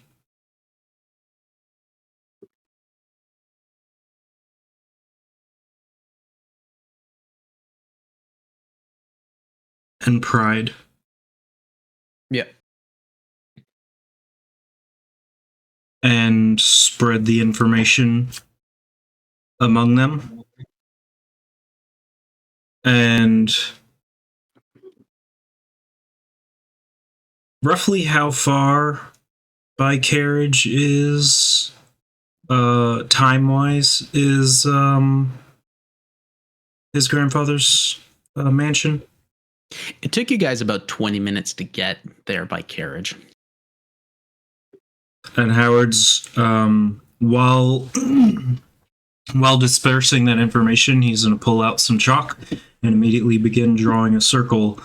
and Pride. Yeah. And spread the information among them. And roughly how far by carriage is time wise is his grandfather's mansion? It took you guys about 20 minutes to get there by carriage. And Howard's while dispersing that information, he's going to pull out some chalk and immediately begin drawing a circle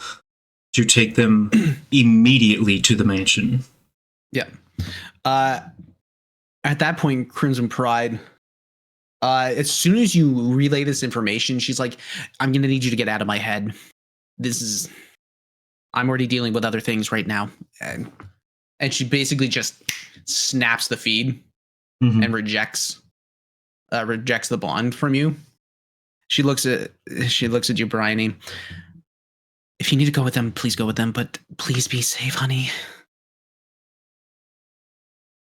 to take them immediately to the mansion. Yeah. At that point, Crimson Pride, as soon as you relay this information, she's like, I'm going to need you to get out of my head. I'm already dealing with other things right now. And she basically just snaps the feed and rejects the bond from you. She looks at you, Bryony. If you need to go with them, please go with them, but please be safe, honey.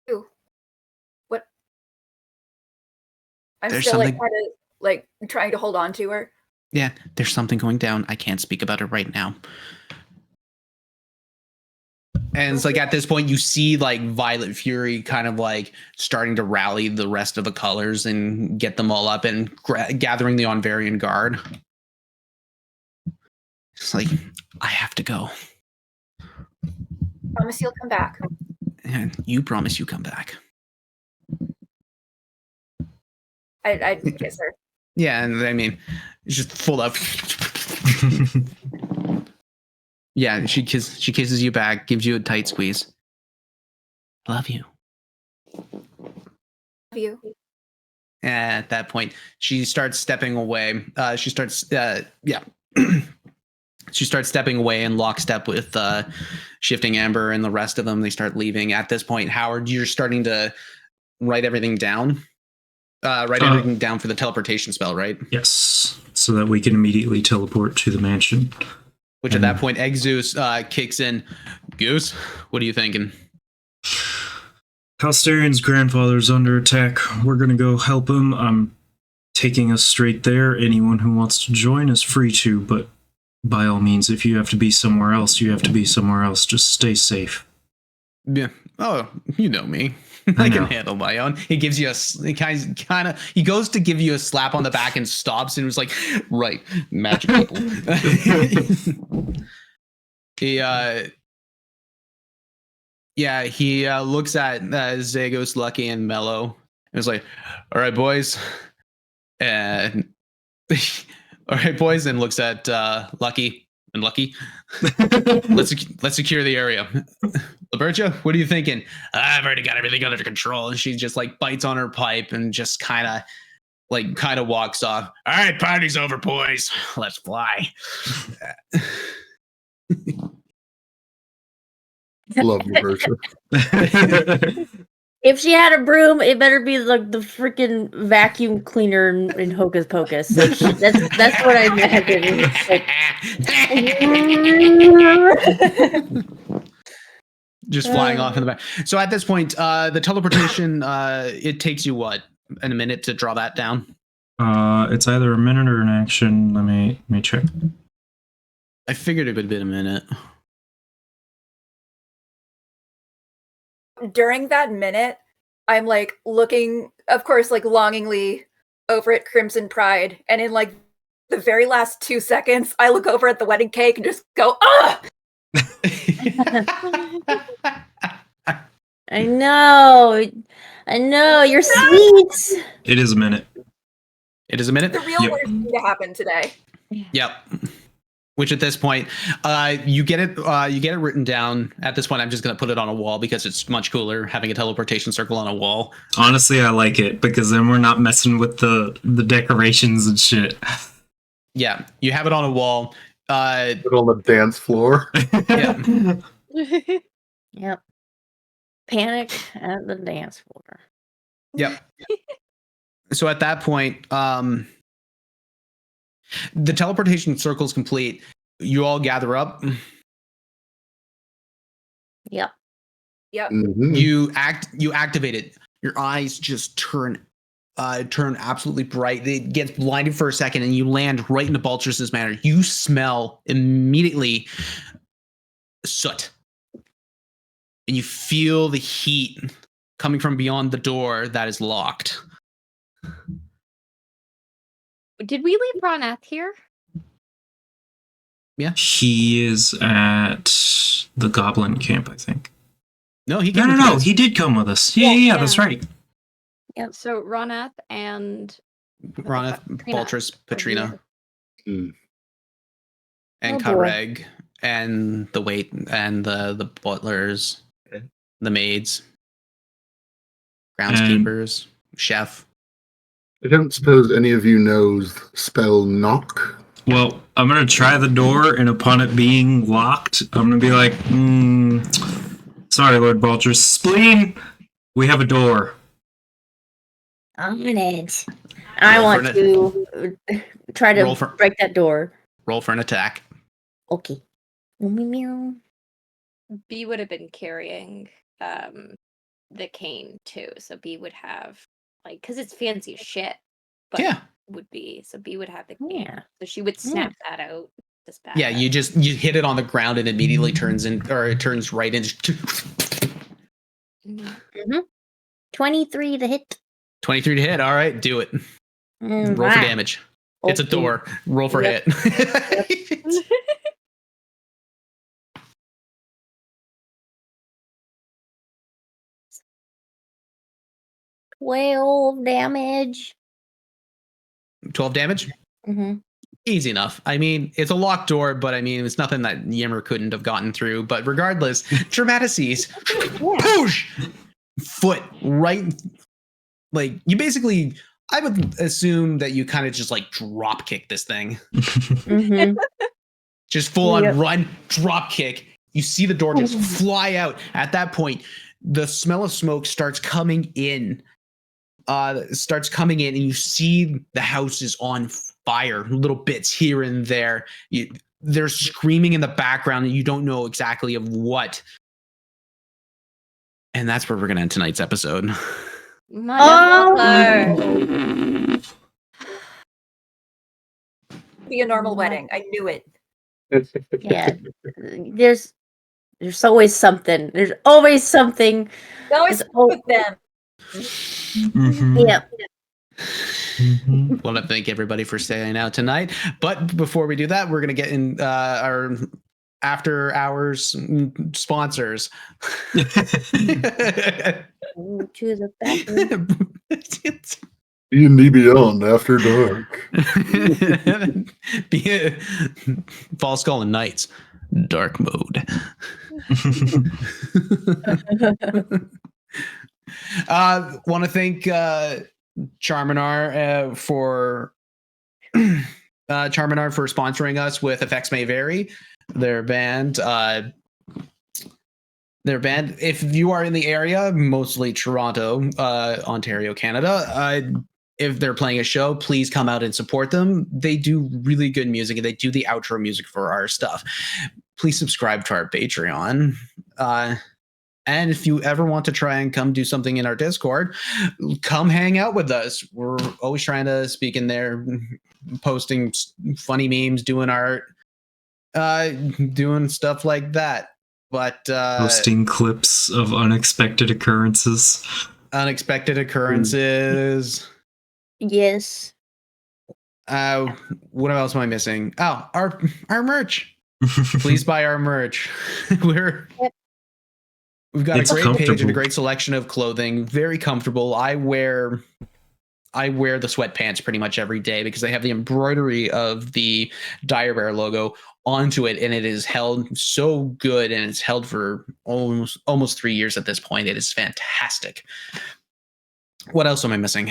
Ew. What? I'm There's still something- like kind of like trying to hold on to her. Yeah, there's something going down. I can't speak about it right now. And it's like at this point, you see like Violet Fury kind of like starting to rally the rest of the colors and get them all up and gathering the Onvarian Guard. It's like, I have to go. Promise you'll come back. And you promise you come back. I'd kiss her. Yeah, and I mean, it's just full of. Yeah, she kisses you back, gives you a tight squeeze. Love you. Love you. And at that point, she starts stepping away. She starts stepping away in lockstep with Shifting Amber and the rest of them. They start leaving. At this point, Howard, you're starting to write everything down. Everything down for the teleportation spell, right? Yes, so that we can immediately teleport to the mansion. Which at that point, Exus kicks in. Goose, what are you thinking? Halsterian's grandfather's under attack. We're gonna go help him. I'm taking us straight there. Anyone who wants to join is free to, but by all means, if you have to be somewhere else, you have to be somewhere else. Just stay safe. Yeah. Oh, you know me. I can handle my own. He gives you he goes to give you a slap on the back and stops and was like, right, magic people. He looks at Zagos, Lucky, and Mello and was like, all right, boys. And looks at Lucky and Lucky. Let's secure the area. Libertia, what are you thinking? I've already got everything under control. And she just like bites on her pipe and just kind of walks off. All right, party's over, boys. Let's fly. Love you, Bertha. If she had a broom, it better be like the freaking vacuum cleaner in Hocus Pocus. Like, that's what I imagine. Like, just flying off in the back. So at this point, the teleportation, it takes you what? A minute to draw that down? It's either a minute or an action. Let me check. I figured it would be a minute. During that minute, I'm like looking, of course, like longingly over at Crimson Pride, and in like the very last 2 seconds, I look over at the wedding cake and just go, ah! I know, you're sweet. It is a minute. It is a minute? The real worst thing to happen today. Yep. Which at this point, you get it written down. At this point, I'm just going to put it on a wall because it's much cooler having a teleportation circle on a wall. Honestly, I like it because then we're not messing with the decorations and shit. Yeah, you have it on a wall. Put it on the dance floor. Yeah. Yep. Panic at the dance floor. Yep. So at that point, the teleportation circle is complete. You all gather up. Yep. Yep. Mhm. You activate it. Your eyes just turn absolutely bright. It gets blinded for a second, and you land right into Baltrus's manor. You smell immediately soot, and you feel the heat coming from beyond the door that is locked. Did we leave Ronath here? He is at the goblin camp, I think. No, he No, came with no, us. he did come with us. Yeah, that's right. Yep. So Ronath and Ronath, Baltris, Petrina, Hmm. and Oh, boy. Kareg, and the wait and the butlers, the maids, groundskeepers, chef. I don't suppose any of you knows spell knock. Well, I'm going to try the door, and upon it being locked, I'm going to be like, sorry, Lord Baltris. Spleen, we have a door. On it. I Roll want for to try roll to for- break that door. Roll for an attack. Okay. Meow. B would have been carrying the cane too, so B would have because it's fancy shit. But Yeah. would be so B would have the cane, Yeah. so she would snap that out. Just back Yeah, up. you hit it on the ground and immediately turns right into Mhm. 23 to hit. 23 to hit. All right, do it. Roll for damage. It's a Okay. door. Roll for Yep. hit. 12 damage. 12 damage. Mm-hmm. Easy enough. I mean, it's a locked door, but I mean, it's nothing that Yimmer couldn't have gotten through. But regardless, Dramatices, push foot right. Like you basically, I would assume that you kind of just like drop kick this thing, Mm-hmm. just full on Yep. run, drop kick. You see the door just fly out. At that point, the smell of smoke starts coming in. And you see the house is on fire, little bits here and there. They're screaming in the background, and you don't know exactly of what. And that's where we're gonna end tonight's episode. Motherfucker. Be a normal wedding. I knew it. Yeah. There's always something. There's always something. Always There's al- with them. Yep. Want to thank everybody for staying out tonight. But before we do that, we're gonna get in our after hours sponsors. Ooh, to the bathroom. D&D Beyond After Dark. Falskallan Nights, dark mode. Want to thank Charminar for sponsoring us with Effects May Vary, their band. If you are in the area, mostly Toronto, Ontario, Canada, if they're playing a show, please come out and support them. They do really good music, and they do the outro music for our stuff. Please subscribe to our Patreon. And if you ever want to try and come do something in our Discord, come hang out with us. We're always trying to speak in there, posting funny memes, doing art, doing stuff like that. But Posting clips of unexpected occurrences. Yes. What else am I missing? Oh, our merch. Please buy our merch. We've got It's a great page and a comfortable. great selection of clothing. Very comfortable. I wear the sweatpants pretty much every day because they have the embroidery of the Dire Bear logo onto it, and it is held so good, and it's held for almost 3 years at this point. It is fantastic. What else am I missing?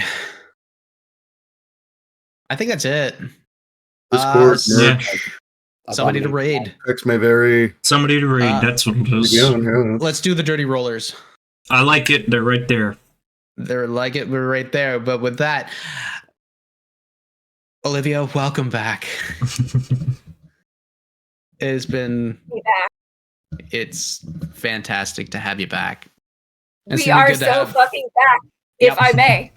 I think that's it. Discord, yeah. merch, Somebody to raid. X may vary. Somebody to read. That's what it is. Yeah. Let's do the dirty rollers. I like it. They're right there. They're like it. We're right there. But with that, Olivia, welcome back. It's been. It's fantastic to have you back. It's We gonna be are good to so have- fucking back, if I may.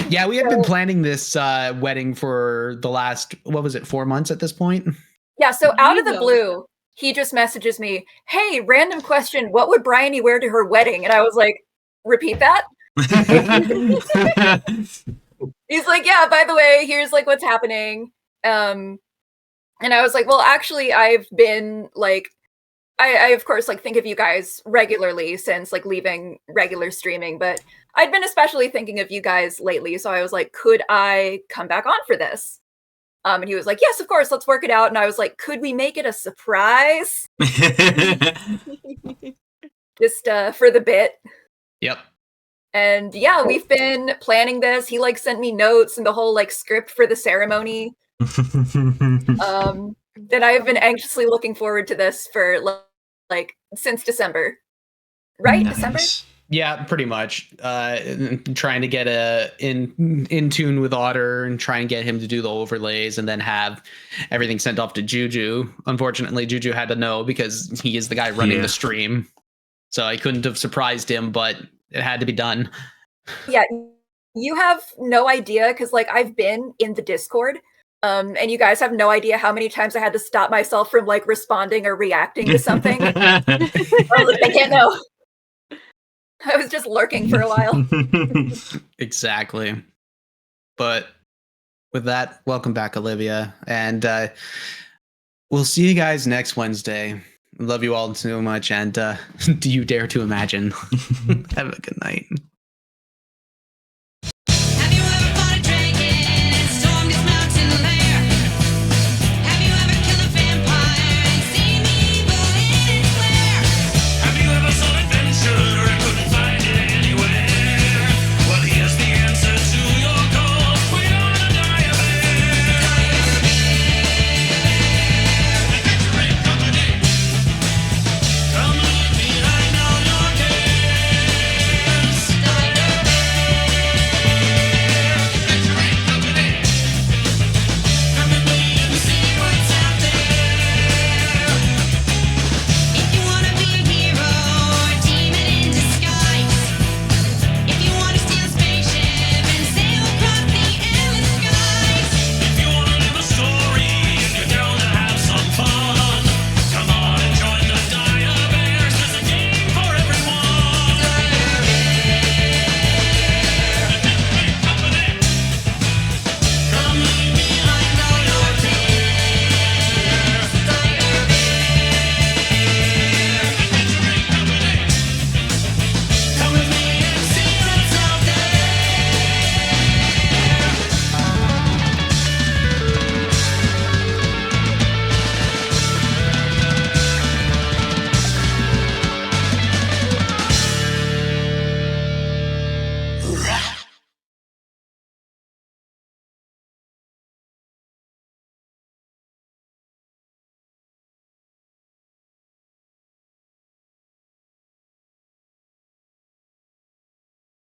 Yeah, we had been planning this wedding for the last, 4 months at this point? Yeah, so out of the blue, he just messages me, "Hey, random question, what would Bryony wear to her wedding?" And I was like, "Repeat that?" He's like, "Yeah, by the way, here's like what's happening." And I was like, "Well, actually, I've been like, I of course like think of you guys regularly since like leaving regular streaming, but I'd been especially thinking of you guys lately, so I was like, could I come back on for this?" And he was like, "Yes, of course, let's work it out." And I was like, "Could we make it a surprise?" Just for the bit. Yep. And yeah, we've been planning this. He like sent me notes and the whole like script for the ceremony. That I've been anxiously looking forward to this for like since December. Right? Nice. December? Yeah, pretty much. Trying to get in tune with Otter and try and get him to do the overlays and then have everything sent off to Juju. Unfortunately, Juju had to know because he is the guy running the stream. So I couldn't have surprised him, but it had to be done. Yeah, you have no idea because like I've been in the Discord. And you guys have no idea how many times I had to stop myself from like responding or reacting to something. I was like, they can't know. I was just lurking for a while. Exactly. But with that, welcome back, Olivia. And we'll see you guys next Wednesday. Love you all so much. And do you dare to imagine? Have a good night.